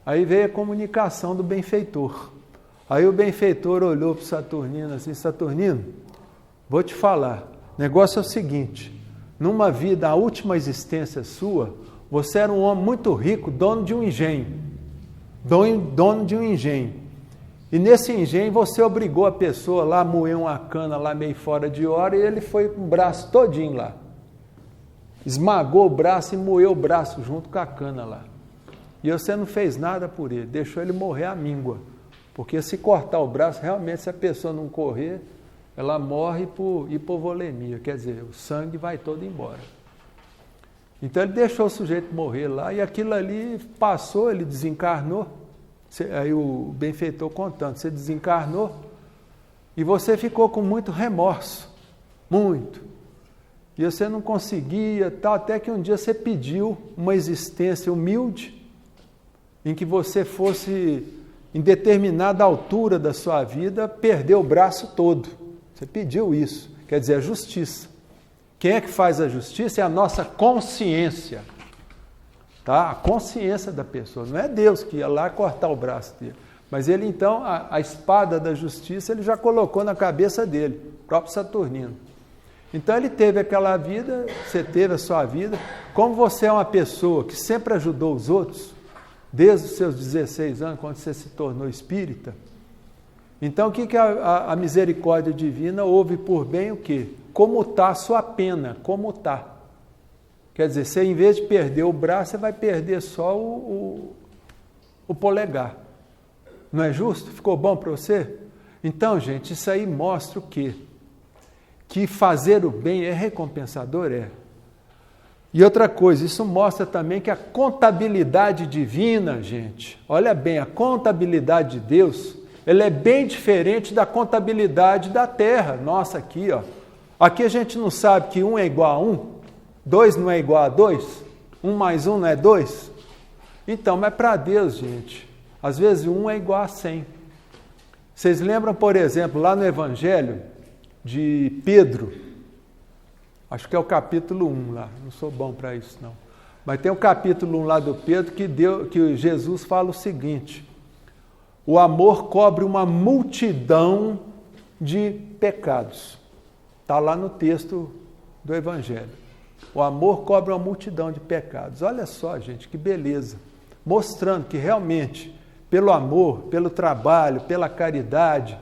aí veio a comunicação do benfeitor. Aí o benfeitor olhou para o Saturnino assim, Saturnino, vou te falar, o negócio é o seguinte, numa vida, a última existência sua, você era um homem muito rico, dono de um engenho, dono de um engenho. E nesse engenho você obrigou a pessoa lá a moer uma cana lá meio fora de hora e ele foi com o braço todinho lá. Esmagou o braço e moeu o braço junto com a cana lá. E você não fez nada por ele, deixou ele morrer à míngua. Porque se cortar o braço, realmente se a pessoa não correr, ela morre por hipovolemia, quer dizer, o sangue vai todo embora. Então ele deixou o sujeito morrer lá e aquilo ali passou, ele desencarnou. Aí o benfeitor contando, você desencarnou e você ficou com muito remorso, muito. E você não conseguia, tal, até que um dia você pediu uma existência humilde, em que você fosse, em determinada altura da sua vida, perder o braço todo. Você pediu isso, quer dizer, a justiça. Quem é que faz a justiça? É a nossa consciência. Tá? A consciência da pessoa. Não é Deus que ia lá cortar o braço dele. Mas ele, então, a espada da justiça, ele já colocou na cabeça dele, o próprio Saturnino. Então ele teve aquela vida, você teve a sua vida. Como você é uma pessoa que sempre ajudou os outros, desde os seus 16 anos, quando você se tornou espírita, então o que a misericórdia divina ouve por bem o quê? Comutar a sua pena, comutar. Quer dizer, você em vez de perder o braço, você vai perder só o polegar. Não é justo? Ficou bom para você? Então, gente, isso aí mostra o quê? Que fazer o bem é recompensador? É. E outra coisa, isso mostra também que a contabilidade divina, gente, olha bem, a contabilidade de Deus, ela é bem diferente da contabilidade da Terra. Nossa, aqui, ó. Aqui a gente não sabe que 1 é igual a 1, 2 não é igual a 2, 1 mais 1 não é 2. Então, mas para Deus, gente, às vezes 1 é igual a 100. Vocês lembram, por exemplo, lá no Evangelho de Pedro, acho que é o capítulo 1 lá, não sou bom para isso não, mas tem o capítulo 1 lá do Pedro que Jesus fala o seguinte: o amor cobre uma multidão de pecados. Está lá no texto do Evangelho. O amor cobre uma multidão de pecados. Olha só, gente, que beleza. Mostrando que realmente, pelo amor, pelo trabalho, pela caridade,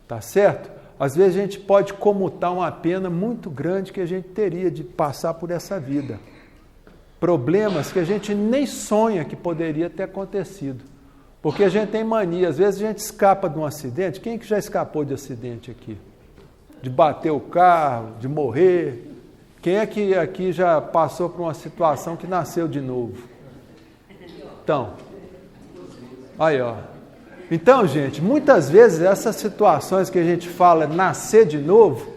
tá certo? Às vezes a gente pode comutar uma pena muito grande que a gente teria de passar por essa vida. Problemas que a gente nem sonha que poderia ter acontecido. Porque a gente tem mania, às vezes a gente escapa de um acidente. Quem que já escapou de acidente aqui? De bater o carro, de morrer. Quem é que aqui já passou por uma situação que nasceu de novo? Então, aí ó. Então, gente, muitas vezes essas situações que a gente fala nascer de novo,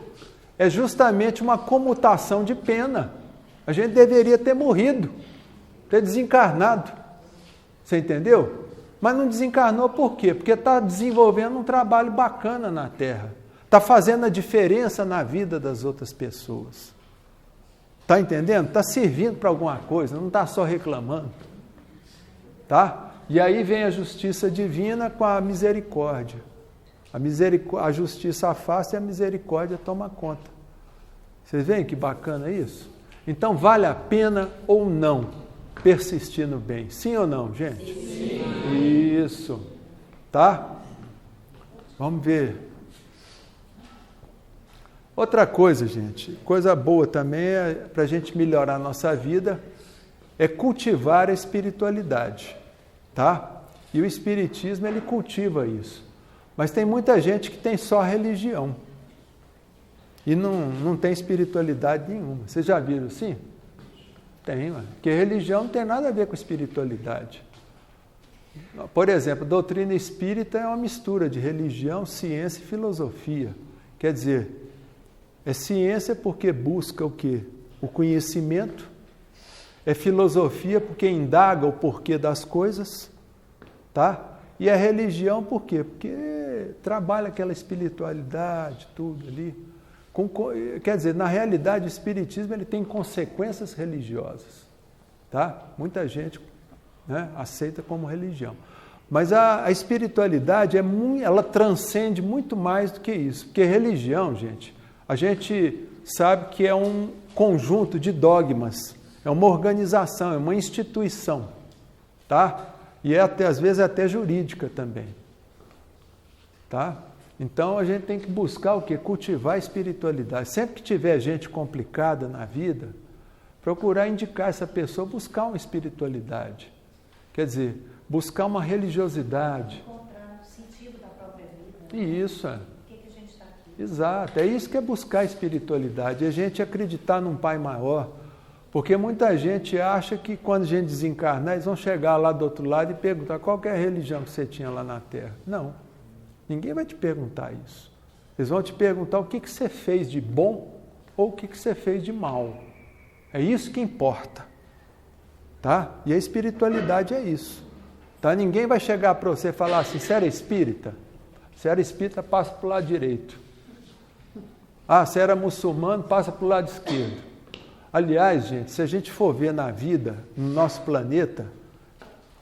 é justamente uma comutação de pena. A gente deveria ter morrido, ter desencarnado. Você entendeu? Mas não desencarnou por quê? Porque está desenvolvendo um trabalho bacana na Terra. Está fazendo a diferença na vida das outras pessoas. Está entendendo? Está servindo para alguma coisa, não está só reclamando. Tá? E aí vem a justiça divina com a misericórdia. A justiça afasta e a misericórdia toma conta. Vocês veem que bacana isso? Então vale a pena ou não persistir no bem? Sim ou não, gente? Sim. Isso. Tá? Vamos ver. Outra coisa, gente, coisa boa também para a gente melhorar a nossa vida, é cultivar a espiritualidade, tá? E o espiritismo, ele cultiva isso. Mas tem muita gente que tem só religião e não tem espiritualidade nenhuma. Vocês já viram assim? Tem, porque religião não tem nada a ver com espiritualidade. Por exemplo, a doutrina espírita é uma mistura de religião, ciência e filosofia. Quer dizer, é ciência porque busca o quê? O conhecimento. É filosofia porque indaga o porquê das coisas, tá? E é religião por quê? Porque trabalha aquela espiritualidade, tudo ali. Quer dizer, na realidade, o espiritismo ele tem consequências religiosas, tá? Muita gente, né, aceita como religião. Mas a espiritualidade ela transcende muito mais do que isso. Porque religião, gente, a gente sabe que é um conjunto de dogmas, é uma organização, é uma instituição, tá? E às vezes é até jurídica também. Tá? Então a gente tem que buscar o quê? Cultivar a espiritualidade. Sempre que tiver gente complicada na vida, procurar indicar essa pessoa, buscar uma espiritualidade. Quer dizer, buscar uma religiosidade. Encontrar o sentido da própria vida. E isso, Por que a gente está aqui? Exato, é isso que é buscar a espiritualidade, é a gente acreditar num Pai maior. Porque muita gente acha que quando a gente desencarnar, eles vão chegar lá do outro lado e perguntar qual que é a religião que você tinha lá na Terra. Não, ninguém vai te perguntar isso. Eles vão te perguntar o que você fez de bom ou o que você fez de mal. É isso que importa. Tá? E a espiritualidade é isso. Tá? Ninguém vai chegar para você e falar assim, você era espírita? Se era espírita, passa para o lado direito. Ah, se era muçulmano, passa para o lado esquerdo. Aliás, gente, se a gente for ver na vida, no nosso planeta,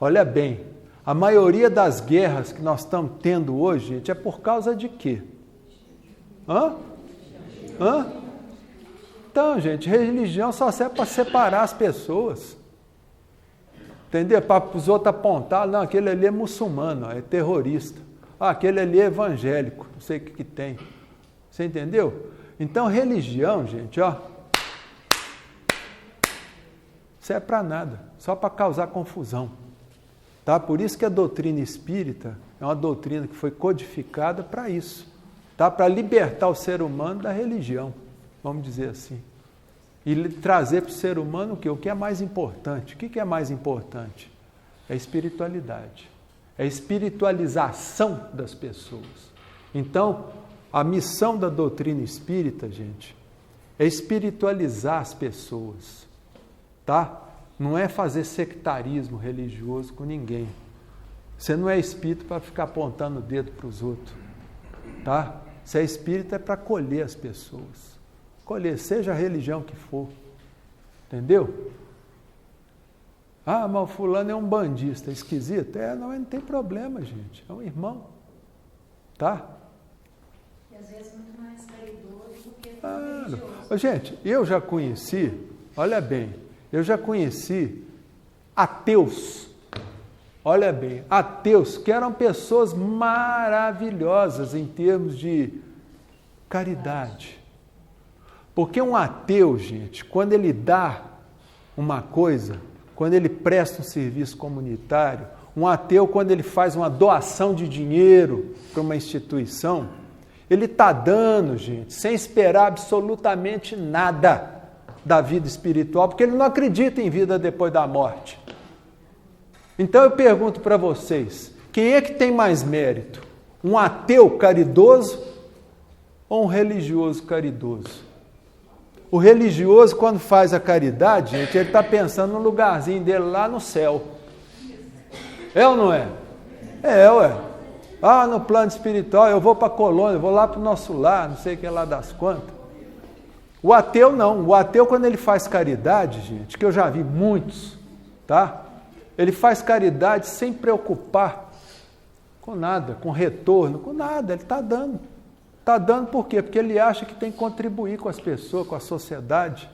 olha bem, a maioria das guerras que nós estamos tendo hoje, gente, é por causa de quê? Hã? Então, gente, religião só serve para separar as pessoas. Entendeu? Para os outros apontar, não, aquele ali é muçulmano, é terrorista. Ah, aquele ali é evangélico, não sei o que tem. Você entendeu? Então, religião, gente, ó, serve para nada, só para causar confusão. Tá? Por isso que a doutrina espírita é uma doutrina que foi codificada para isso. Tá? Para libertar o ser humano da religião, vamos dizer assim. E trazer para o ser humano o quê? O que é mais importante? O que é mais importante? É a espiritualidade. É a espiritualização das pessoas. Então, a missão da doutrina espírita, gente, é espiritualizar as pessoas. Tá? Não é fazer sectarismo religioso com ninguém. Você não é espírito para ficar apontando o dedo para os outros. Tá? Você é espírito é para acolher as pessoas. Acolher, seja a religião que for. Entendeu? Ah, mas o fulano é um bandista, é esquisito? Não tem problema, gente. É um irmão. Tá? E às vezes muito mais caridoso do que religioso. Gente, eu já conheci, olha bem, eu já conheci ateus, olha bem, ateus que eram pessoas maravilhosas em termos de caridade. Porque um ateu, gente, quando ele dá uma coisa, quando ele presta um serviço comunitário, um ateu, quando ele faz uma doação de dinheiro para uma instituição, ele está dando, gente, sem esperar absolutamente nada da vida espiritual, porque ele não acredita em vida depois da morte. Então eu pergunto para vocês, quem é que tem mais mérito? Um ateu caridoso ou um religioso caridoso? O religioso, quando faz a caridade, gente, ele está pensando no lugarzinho dele lá no céu. É ou não é? É, ué. Ah, no plano espiritual, eu vou para a colônia, eu vou lá para o nosso lar, não sei o que lá das quantas. O ateu não. O ateu, quando ele faz caridade, gente, que eu já vi muitos, tá? Ele faz caridade sem preocupar com nada, com retorno, com nada, ele está dando. Está dando por quê? Porque ele acha que tem que contribuir com as pessoas, com a sociedade.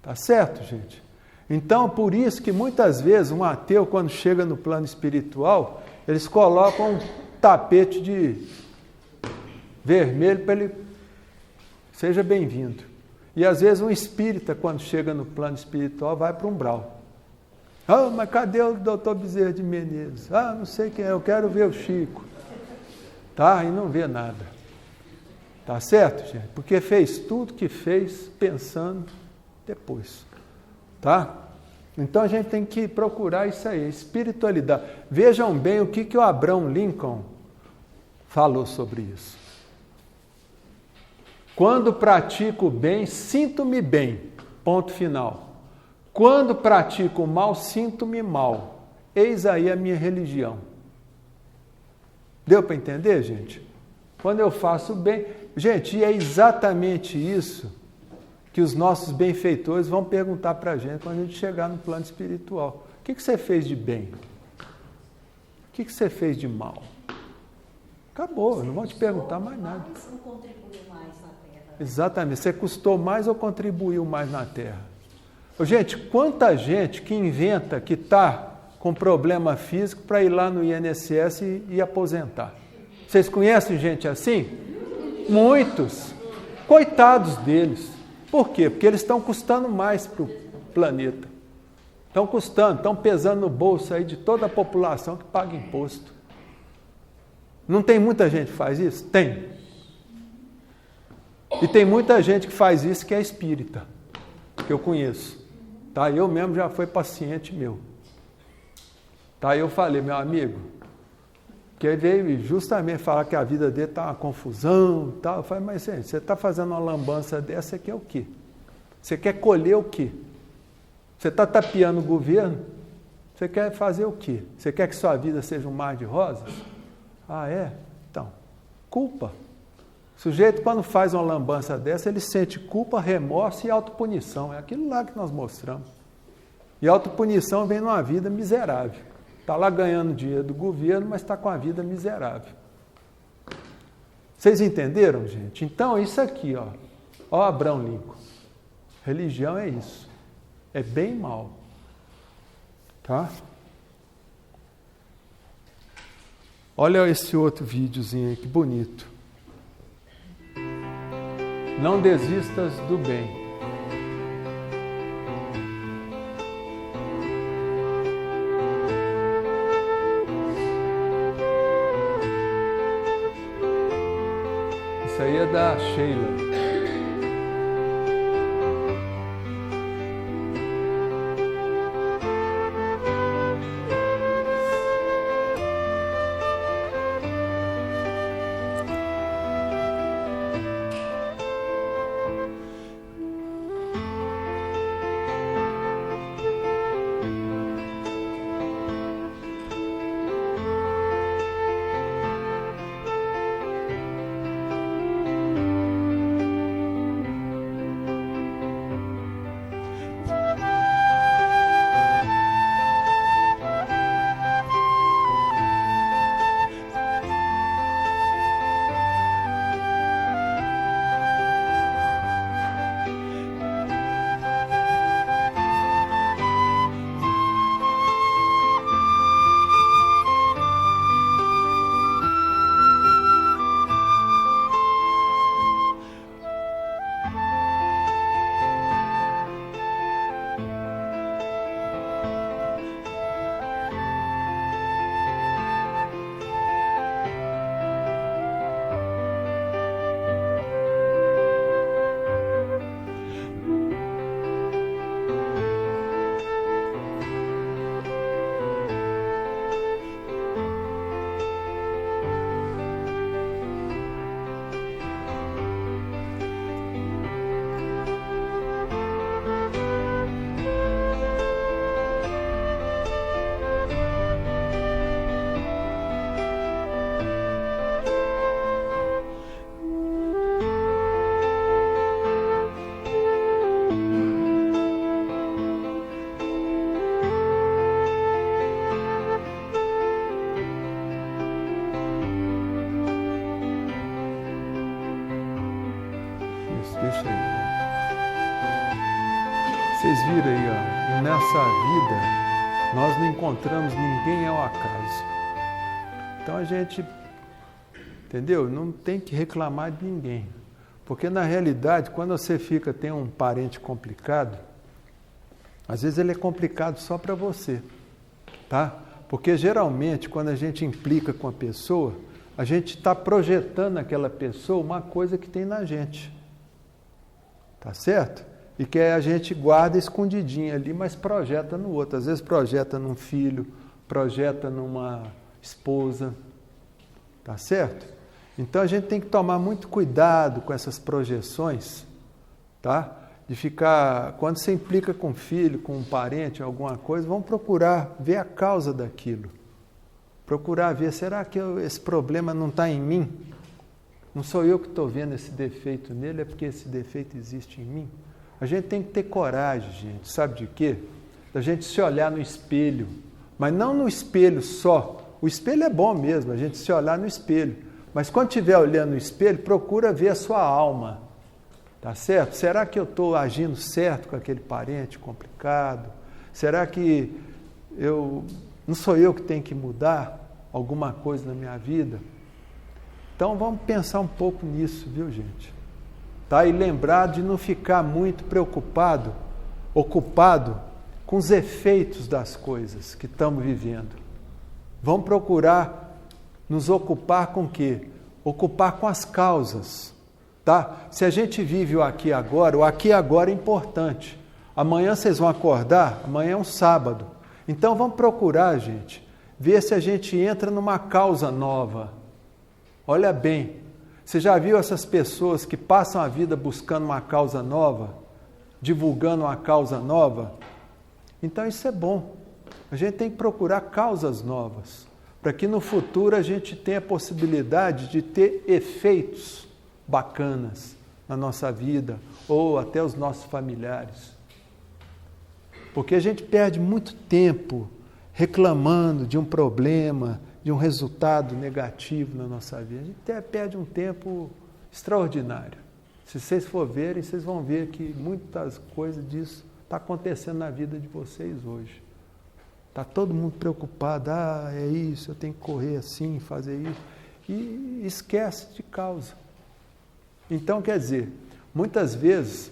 Tá certo, gente? Então, por isso que muitas vezes um ateu, quando chega no plano espiritual, eles colocam um tapete de vermelho para ele seja bem-vindo. E às vezes um espírita, quando chega no plano espiritual, vai para o umbral. Ah, mas cadê o doutor Bezerra de Menezes? Ah, não sei quem é, eu quero ver o Chico. Tá? E não vê nada. Tá certo, gente? Porque fez tudo que fez pensando depois. Tá? Então a gente tem que procurar isso aí, espiritualidade. Vejam bem o que o Abraham Lincoln falou sobre isso. Quando pratico o bem, sinto-me bem. Ponto final. Quando pratico o mal, sinto-me mal. Eis aí a minha religião. Deu para entender, gente? Quando eu faço o bem... Gente, e é exatamente isso que os nossos benfeitores vão perguntar para a gente quando a gente chegar no plano espiritual. O que você fez de bem? O que você fez de mal? Acabou, não vão te perguntar mais nada. Não contribuiu mais na Terra. Exatamente, você custou mais ou contribuiu mais na Terra? Gente, quanta gente que inventa que está com problema físico para ir lá no INSS e aposentar. Vocês conhecem gente assim? Muitos. Coitados deles. Por quê? Porque eles estão custando mais para o planeta. Estão custando, estão pesando no bolso aí de toda a população que paga imposto. Não tem muita gente que faz isso? Tem. E tem muita gente que faz isso que é espírita, que eu conheço. Tá? Eu mesmo já fui paciente meu. Tá? Eu falei, meu amigo, que ele veio justamente falar que a vida dele está uma confusão e tal. Eu falei, mas gente, você está fazendo uma lambança dessa aqui é o quê? Você quer colher o quê? Você está tapeando o governo? Você quer fazer o quê? Você quer que sua vida seja um mar de rosas? Ah, é? Então, culpa. O sujeito, quando faz uma lambança dessa, ele sente culpa, remorso e autopunição. É aquilo lá que nós mostramos. E autopunição vem numa vida miserável. Está lá ganhando dinheiro do governo, mas está com a vida miserável. Vocês entenderam, gente? Então, isso aqui, ó Abraham Lincoln. Religião é isso. É bem mal. Tá? Olha esse outro videozinho aí, que bonito. Não desistas do bem. Isso aí é da Sheila. Deixa aí. Vocês viram aí, ó, e nessa vida nós não encontramos ninguém ao acaso. Então a gente, entendeu? Não tem que reclamar de ninguém. Porque na realidade, quando você tem um parente complicado, às vezes ele é complicado só para você, tá? Porque geralmente quando a gente implica com a pessoa, a gente está projetando naquela pessoa uma coisa que tem na gente. Tá certo? E que a gente guarda escondidinho ali, mas projeta no outro. Às vezes projeta num filho, projeta numa esposa. Tá certo? Então a gente tem que tomar muito cuidado com essas projeções, tá? De ficar, quando você implica com um filho, com um parente, alguma coisa, vamos procurar ver a causa daquilo. Procurar ver, será que esse problema não está em mim? Não sou eu que estou vendo esse defeito nele, é porque esse defeito existe em mim? A gente tem que ter coragem, gente, sabe de quê? Da gente se olhar no espelho, mas não no espelho só. O espelho é bom mesmo, a gente se olhar no espelho. Mas quando estiver olhando no espelho, procura ver a sua alma. Tá certo? Será que eu estou agindo certo com aquele parente complicado? Será que não sou eu que tenho que mudar alguma coisa na minha vida? Então vamos pensar um pouco nisso, viu, gente? Tá? E lembrar de não ficar muito ocupado com os efeitos das coisas que estamos vivendo. Vamos procurar nos ocupar com o quê? Ocupar com as causas. Tá? Se a gente vive o aqui e agora é importante. Amanhã vocês vão acordar, amanhã é um sábado. Então vamos procurar, gente, ver se a gente entra numa causa nova. Olha bem, você já viu essas pessoas que passam a vida buscando uma causa nova, divulgando uma causa nova? Então isso é bom. A gente tem que procurar causas novas, para que no futuro a gente tenha a possibilidade de ter efeitos bacanas na nossa vida, ou até os nossos familiares. Porque a gente perde muito tempo reclamando de um problema, de um resultado negativo na nossa vida. A gente perde um tempo extraordinário. Se vocês for verem, vocês vão ver que muitas coisas disso está acontecendo na vida de vocês hoje. Está todo mundo preocupado, é isso, eu tenho que correr assim, fazer isso. E esquece de causa. Então, quer dizer, muitas vezes,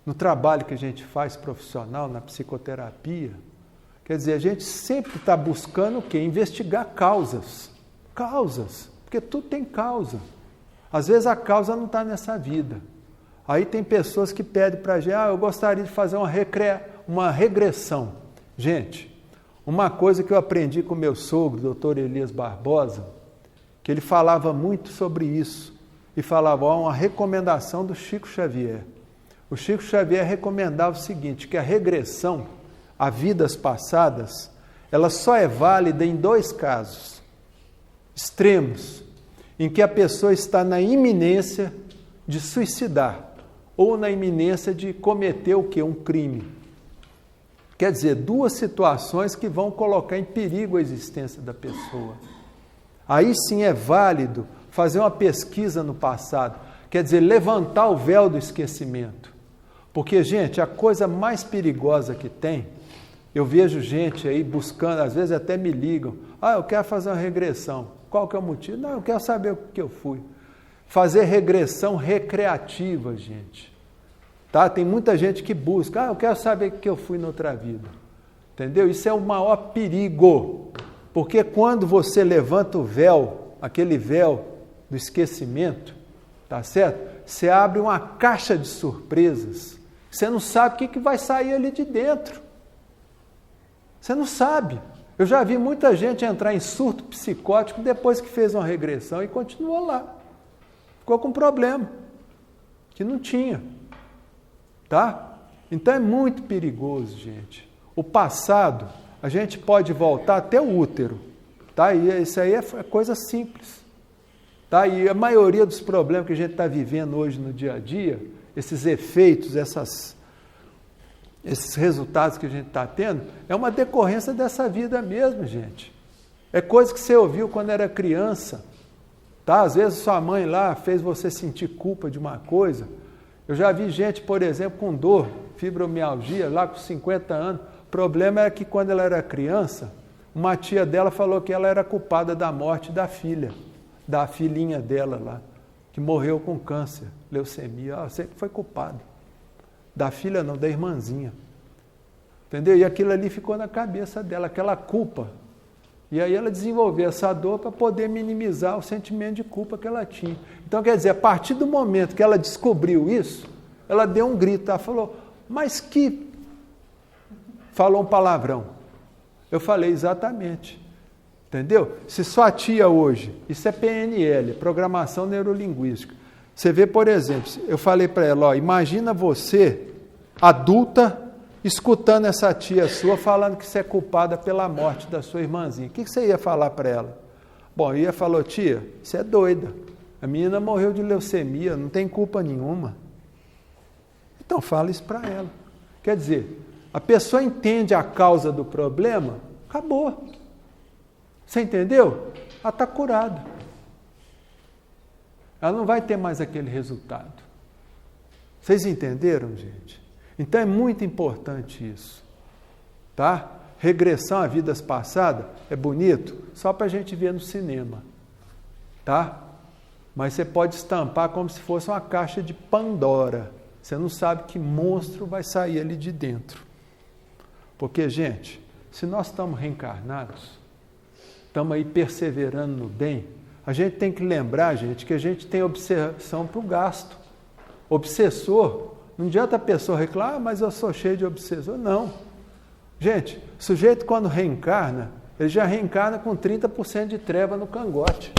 no trabalho que a gente faz profissional, na psicoterapia, quer dizer, a gente sempre está buscando o quê? Investigar causas. Causas, porque tudo tem causa. Às vezes a causa não está nessa vida. Aí tem pessoas que pedem para a gente, eu gostaria de fazer uma regressão. Gente, uma coisa que eu aprendi com meu sogro, doutor Elias Barbosa, que ele falava muito sobre isso, e falava, uma recomendação do Chico Xavier. O Chico Xavier recomendava o seguinte, que a regressão a vidas passadas, ela só é válida em 2 casos extremos, em que a pessoa está na iminência de suicidar, ou na iminência de cometer o quê? Um crime. Quer dizer, 2 situações que vão colocar em perigo a existência da pessoa. Aí sim é válido fazer uma pesquisa no passado, quer dizer, levantar o véu do esquecimento. Porque, gente, a coisa mais perigosa que tem, eu vejo gente aí buscando, às vezes até me ligam, eu quero fazer uma regressão. Qual que é o motivo? Não, eu quero saber o que eu fui. Fazer regressão recreativa, gente. Tá? Tem muita gente que busca, eu quero saber o que eu fui na outra vida. Entendeu? Isso é o maior perigo. Porque quando você levanta o véu, aquele véu do esquecimento, tá certo? Você abre uma caixa de surpresas. Você não sabe o que vai sair ali de dentro. Você não sabe. Eu já vi muita gente entrar em surto psicótico depois que fez uma regressão e continuou lá. Ficou com problema que não tinha. Tá? Então é muito perigoso, gente. O passado, a gente pode voltar até o útero. Tá? E isso aí é coisa simples. Tá? E a maioria dos problemas que a gente está vivendo hoje no dia a dia, esses efeitos, esses resultados que a gente está tendo, é uma decorrência dessa vida mesmo, gente. É coisa que você ouviu quando era criança. Tá? Às vezes sua mãe lá fez você sentir culpa de uma coisa. Eu já vi gente, por exemplo, com dor, fibromialgia, lá com 50 anos. O problema era que quando ela era criança, uma tia dela falou que ela era culpada da morte da filhinha dela lá, que morreu com câncer, leucemia. Sempre foi culpado. Da filha não, da irmãzinha. Entendeu? E aquilo ali ficou na cabeça dela, aquela culpa. E aí ela desenvolveu essa dor para poder minimizar o sentimento de culpa que ela tinha. Então, quer dizer, a partir do momento que ela descobriu isso, ela deu um grito, ela falou, mas que... Falou um palavrão. Eu falei, exatamente. Entendeu? Se sua tia hoje, isso é PNL, Programação Neurolinguística. Você vê, por exemplo, eu falei para ela, imagina você, adulta, escutando essa tia sua falando que você é culpada pela morte da sua irmãzinha. O que você ia falar para ela? Bom, eu ia falar, tia, você é doida. A menina morreu de leucemia, não tem culpa nenhuma. Então fala isso para ela. Quer dizer, a pessoa entende a causa do problema, acabou. Você entendeu? Ela está curada. Ela não vai ter mais aquele resultado. Vocês entenderam, gente? Então é muito importante isso. Tá? Regressão a vidas passadas é bonito só para a gente ver no cinema. Tá? mas você pode estampar como se fosse uma caixa de Pandora. Você não sabe que monstro vai sair ali de dentro. Porque, gente, se nós estamos reencarnados, estamos aí perseverando no bem, a gente tem que lembrar, gente, que a gente tem obsessão para o gasto. Obsessor, não adianta a pessoa reclamar, mas eu sou cheio de obsessor. Não. Gente, o sujeito quando reencarna, ele já reencarna com 30% de treva no cangote.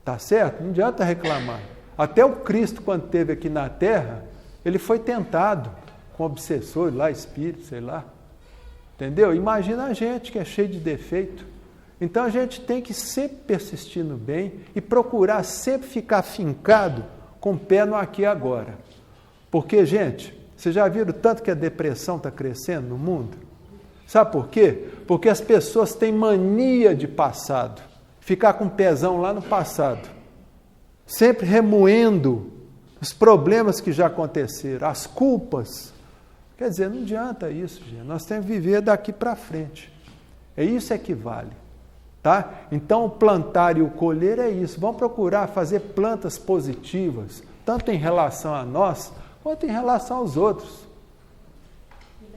Tá certo? Não adianta reclamar. Até o Cristo, quando esteve aqui na Terra, ele foi tentado com obsessor, lá, espírito, sei lá. Entendeu? Imagina a gente que é cheio de defeito. Então a gente tem que sempre persistir no bem e procurar sempre ficar fincado com o pé no aqui e agora. Porque, gente, vocês já viram tanto que a depressão está crescendo no mundo? Sabe por quê? Porque as pessoas têm mania de passado. Ficar com o pezão lá no passado. Sempre remoendo os problemas que já aconteceram, as culpas. Quer dizer, não adianta isso, gente. Nós temos que viver daqui para frente. É isso que vale. Tá? Então, o plantar e o colher é isso. Vamos procurar fazer plantas positivas, tanto em relação a nós, quanto em relação aos outros.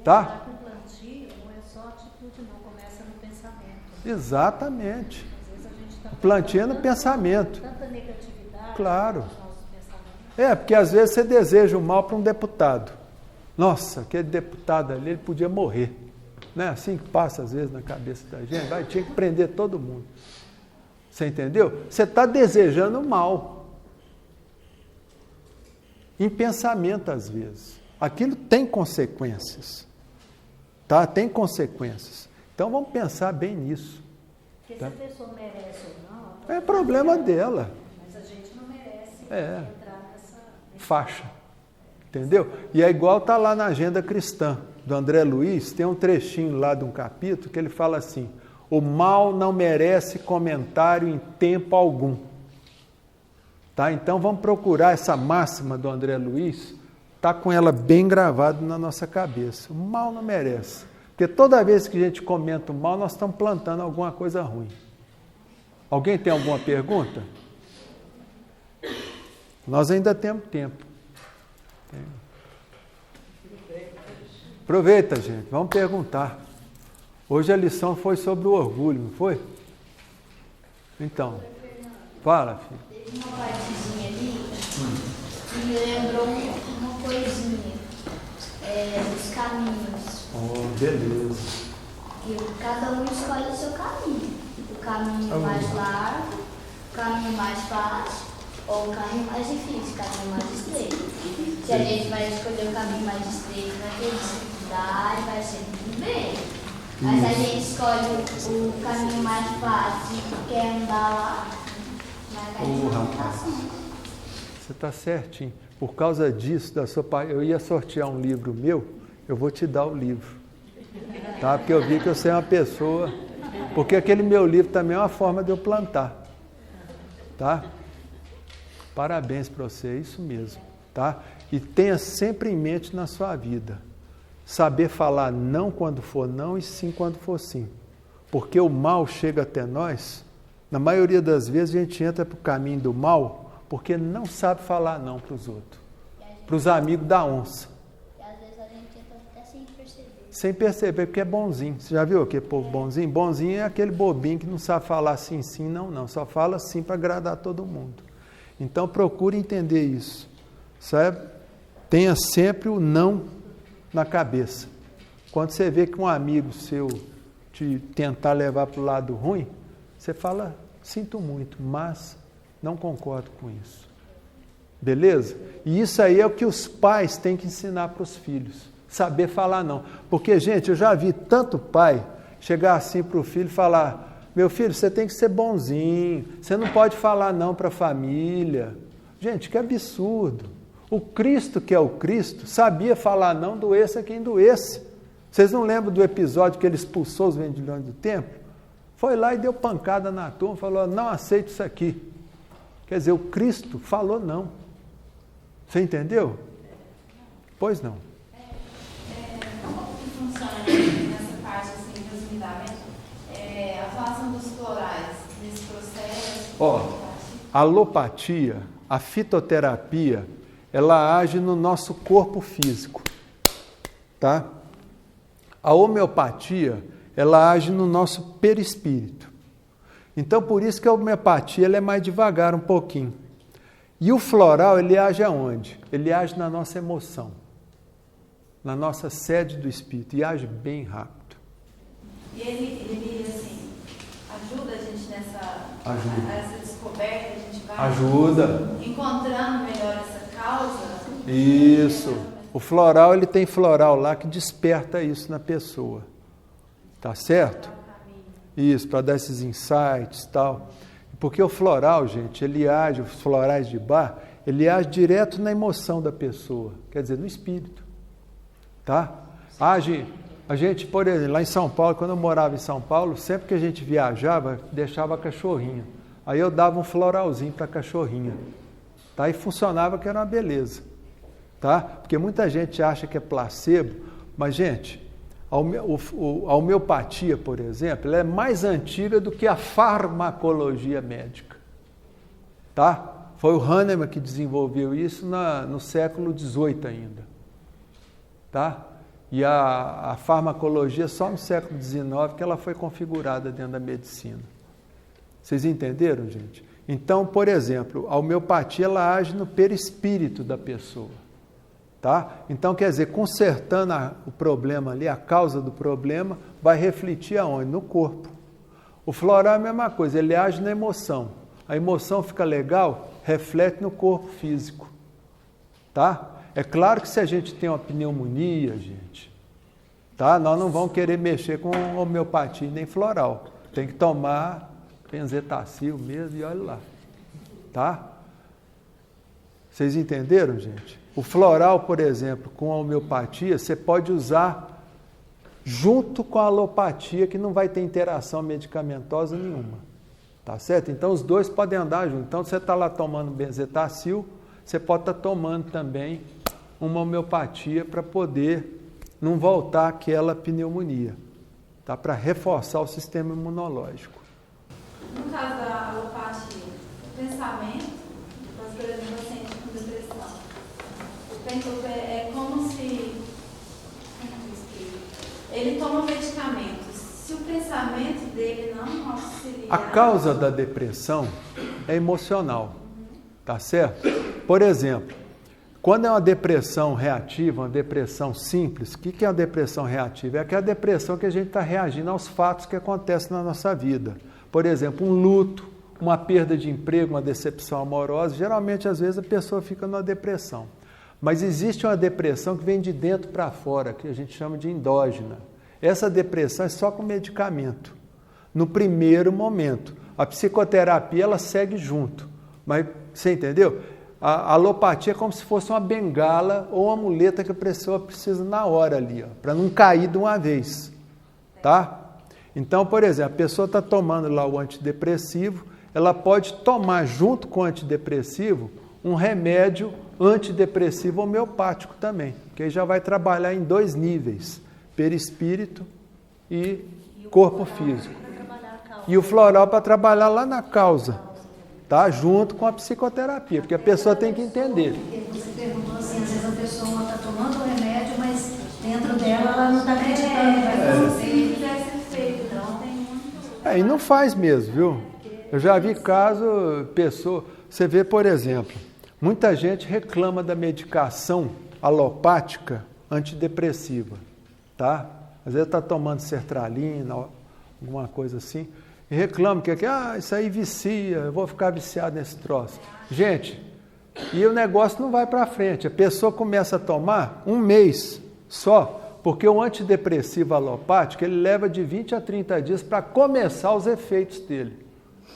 Tá? O plantio não é só atitude, não. Começa no pensamento. Exatamente. Às vezes a gente está Plantio é no pensamento. Tanta negatividade. Claro. Nos nossos pensamentos. Porque às vezes você deseja o mal para um deputado. Nossa, aquele deputado ali, ele podia morrer. Não é assim que passa às vezes na cabeça da gente? Tinha que prender todo mundo. Você entendeu? Você está desejando mal. Em pensamento, às vezes. Aquilo tem consequências. Tá? Tem consequências. Então vamos pensar bem nisso. Porque tá? se a pessoa merece ou não... É problema dela. Mas a gente não merece entrar nessa faixa. Entendeu? E é igual está lá na Agenda Cristã, do André Luiz, tem um trechinho lá de um capítulo que ele fala assim: o mal não merece comentário em tempo algum. Tá? Então vamos procurar essa máxima do André Luiz, tá com ela bem gravada na nossa cabeça. O mal não merece. Porque toda vez que a gente comenta o mal, nós estamos plantando alguma coisa ruim. Alguém tem alguma pergunta? Nós ainda temos tempo. Aproveita, gente, vamos perguntar. Hoje a lição foi sobre o orgulho, não foi? Então, fala, filho. Teve uma partezinha ali que me lembrou uma coisinha dos caminhos. Oh, beleza. E cada um escolhe o seu caminho. O caminho mais largo, o caminho mais fácil ou o caminho mais difícil, o caminho mais estreito. Se a gente vai escolher o caminho mais estreito, vai ter dificuldade, vai ser tudo bem. Mas se a gente escolhe o caminho mais fácil e quer andar lá, você está certinho. Por causa disso, da sua parte, eu ia sortear um livro meu, eu vou te dar o livro. Tá? Porque eu vi que você é uma pessoa... Porque aquele meu livro também é uma forma de eu plantar. Tá? Parabéns para você, é isso mesmo. Tá? E tenha sempre em mente na sua vida, saber falar não quando for não e sim quando for sim. Porque o mal chega até nós, na maioria das vezes a gente entra para o caminho do mal, porque não sabe falar não para os outros, para os amigos da onça. E às vezes a gente entra até sem perceber. Sem perceber, porque é bonzinho. Você já viu aquele povo bonzinho? Bonzinho é aquele bobinho que não sabe falar sim, sim, não, não. Só fala sim para agradar todo mundo. Então procure entender isso. Sabe? Tenha sempre o não na cabeça. Quando você vê que um amigo seu te tentar levar para o lado ruim, você fala, sinto muito, mas não concordo com isso. Beleza? E isso aí é o que os pais têm que ensinar para os filhos. Saber falar não. Porque, gente, eu já vi tanto pai chegar assim para o filho e falar, meu filho, você tem que ser bonzinho, você não pode falar não para a família. Gente, que absurdo. O Cristo, que é o Cristo, sabia falar não, doesse a quem doesse. Vocês não lembram do episódio que ele expulsou os vendilhões do templo? Foi lá e deu pancada na turma, falou, não aceito isso aqui. Quer dizer, o Cristo falou não. Você entendeu? Pois não. Como que funciona nessa parte assim, dos lidamentos? A atuação dos florais nesse processo? a alopatia, a fitoterapia, ela age no nosso corpo físico, tá? A homeopatia, ela age no nosso perispírito. Então, por isso que a homeopatia ela é mais devagar um pouquinho. E o floral, ele age aonde? Ele age na nossa emoção, na nossa sede do espírito, e age bem rápido. E ele assim, ajuda a gente Ajuda. essa descoberta, a gente vai Ajuda. encontrando melhor essa causa. Isso. O floral, ele tem floral lá que desperta isso na pessoa. Tá certo? Isso, para dar esses insights e tal. Porque o floral, gente, ele age, os florais de Bach, ele age direto na emoção da pessoa, quer dizer, no espírito. Tá? Age, a gente, por exemplo, lá em São Paulo, quando eu morava em São Paulo, sempre que a gente viajava, deixava a cachorrinha. Aí eu dava um floralzinho para a cachorrinha. Tá? E funcionava que era uma beleza. Tá? Porque muita gente acha que é placebo, mas, gente, a homeopatia, por exemplo, ela é mais antiga do que a farmacologia médica. Tá? Foi o Hahnemann que desenvolveu isso no século XVIII ainda. Tá? E a farmacologia só no século XIX que ela foi configurada dentro da medicina. Vocês entenderam, gente? Então, por exemplo, a homeopatia ela age no perispírito da pessoa. Tá? Então, quer dizer, consertando o problema ali, a causa do problema, vai refletir aonde? No corpo. O floral é a mesma coisa, ele age na emoção. A emoção fica legal, reflete no corpo físico. Tá? É claro que se a gente tem uma pneumonia, gente, tá? Nós não vamos querer mexer com homeopatia nem floral. Tem que tomar benzetacil mesmo e olha lá. Tá? Vocês entenderam, gente? O floral, por exemplo, com a homeopatia, você pode usar junto com a alopatia, que não vai ter interação medicamentosa nenhuma. Tá certo? Então, os dois podem andar juntos. Então, você está lá tomando benzetacil, você pode estar tomando também uma homeopatia para poder não voltar àquela pneumonia. Tá? Para reforçar o sistema imunológico. No caso da alopatia, o pensamento, por exemplo, o paciente com depressão, é como se ele toma medicamentos. Se o pensamento dele não auxiliar... A causa da depressão é emocional, tá certo? Por exemplo, quando é uma depressão reativa, uma depressão simples, o que é uma depressão reativa? É aquela depressão que a gente está reagindo aos fatos que acontecem na nossa vida. Por exemplo, um luto, uma perda de emprego, uma decepção amorosa. Geralmente, às vezes, a pessoa fica numa depressão. Mas existe uma depressão que vem de dentro para fora, que a gente chama de endógena. Essa depressão é só com medicamento. No primeiro momento. A psicoterapia, ela segue junto. Mas, você entendeu? A alopatia é como se fosse uma bengala ou uma muleta que a pessoa precisa na hora ali, para não cair de uma vez. Tá? Então, por exemplo, a pessoa está tomando lá o antidepressivo, ela pode tomar junto com o antidepressivo um remédio antidepressivo homeopático também, que aí já vai trabalhar em 2 níveis, perispírito e corpo físico. E o floral para trabalhar lá na causa, tá? Junto com a psicoterapia, porque a pessoa tem que entender. Você perguntou assim, às vezes a pessoa está tomando o remédio, mas dentro dela ela não está acreditando. Se ele tivesse feito, não tem muito... E não faz mesmo, viu? Eu já vi caso, pessoa... Você vê, por exemplo, muita gente reclama da medicação alopática antidepressiva, tá? Às vezes está tomando sertralina, alguma coisa assim, e reclama que isso aí vicia, eu vou ficar viciado nesse troço. Gente, e o negócio não vai para frente. A pessoa começa a tomar 1 mês só, porque o antidepressivo alopático, ele leva de 20 a 30 dias para começar os efeitos dele,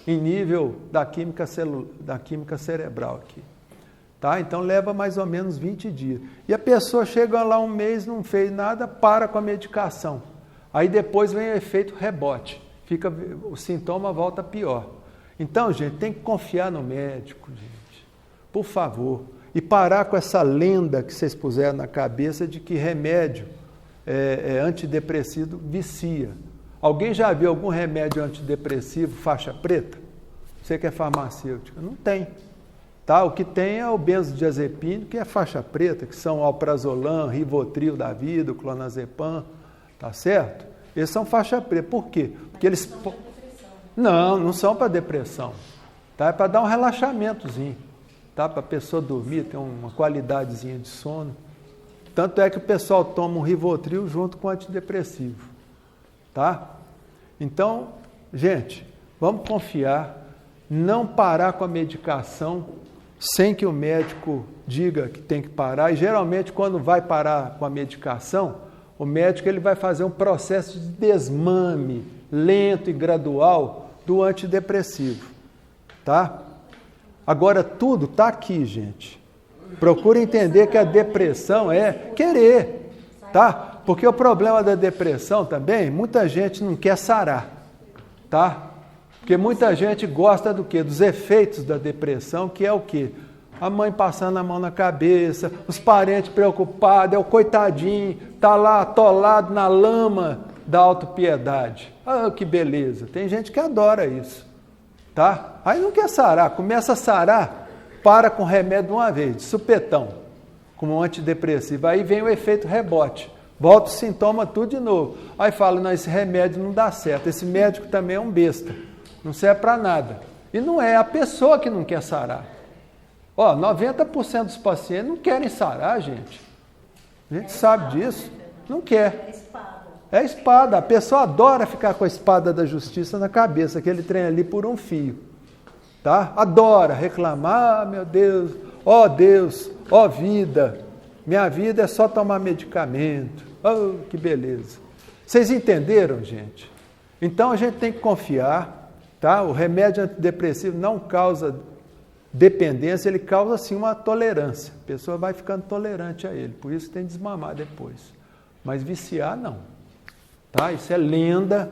em nível da química cerebral aqui. Tá? Então leva mais ou menos 20 dias. E a pessoa chega lá 1 mês, não fez nada, para com a medicação. Aí depois vem o efeito rebote. O sintoma volta pior. Então, gente, tem que confiar no médico, gente. Por favor. E parar com essa lenda que vocês puseram na cabeça de que remédio antidepressivo vicia. Alguém já viu algum remédio antidepressivo faixa preta? Você que é farmacêutica? Não tem. Tá? O que tem é o benzodiazepínico, que é faixa preta, que são o alprazolam, Rivotril da vida, o clonazepam, tá certo? Eles são faixa preta. Por quê? Porque eles... Não são para depressão. Tá? É para dar um relaxamentozinho. Tá? Para a pessoa dormir, ter uma qualidadezinha de sono. Tanto é que o pessoal toma um Rivotril junto com antidepressivo. Tá? Então, gente, vamos confiar, não parar com a medicação sem que o médico diga que tem que parar. E geralmente, quando vai parar com a medicação, o médico ele vai fazer um processo de desmame lento e gradual do antidepressivo. Tá? Agora, tudo está aqui, gente. Procure entender que a depressão é querer, tá? Porque o problema da depressão também, muita gente não quer sarar, tá? Porque muita gente gosta do quê? Dos efeitos da depressão, que é o quê? A mãe passando a mão na cabeça, os parentes preocupados, é o coitadinho, tá lá atolado na lama da autopiedade. Ah, que beleza! Tem gente que adora isso, tá? Aí não quer sarar, começa a sarar, para com remédio de uma vez, de supetão, como um antidepressivo. Aí vem o efeito rebote, volta o sintoma tudo de novo. Aí fala, não, esse remédio não dá certo, esse médico também é um besta, não serve para nada. E não é a pessoa que não quer sarar. 90% dos pacientes não querem sarar, gente. A gente sabe disso. Não quer. É espada. A pessoa adora ficar com a espada da justiça na cabeça, aquele trem ali por um fio. Tá? Adora reclamar, meu Deus, ó vida, minha vida é só tomar medicamento. Oh, que beleza. Vocês entenderam, gente? Então a gente tem que confiar, tá? O remédio antidepressivo não causa dependência, ele causa sim uma tolerância. A pessoa vai ficando tolerante a ele, por isso tem que desmamar depois. Mas viciar não. Tá? Isso é lenda,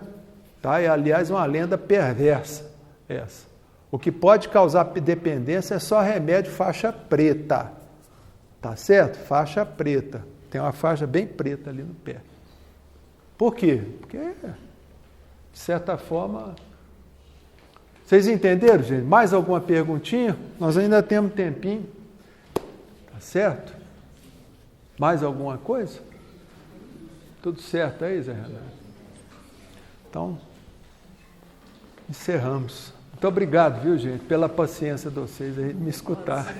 tá? E aliás uma lenda perversa essa. O que pode causar dependência é só remédio faixa preta. Tá certo? Faixa preta. Tem uma faixa bem preta ali no pé. Por quê? Porque, de certa forma... Vocês entenderam, gente? Mais alguma perguntinha? Nós ainda temos tempinho. Tá certo? Mais alguma coisa? Tudo certo aí, Zé Renato? Então, encerramos. Muito obrigado, viu, gente, pela paciência de vocês aí de me escutar.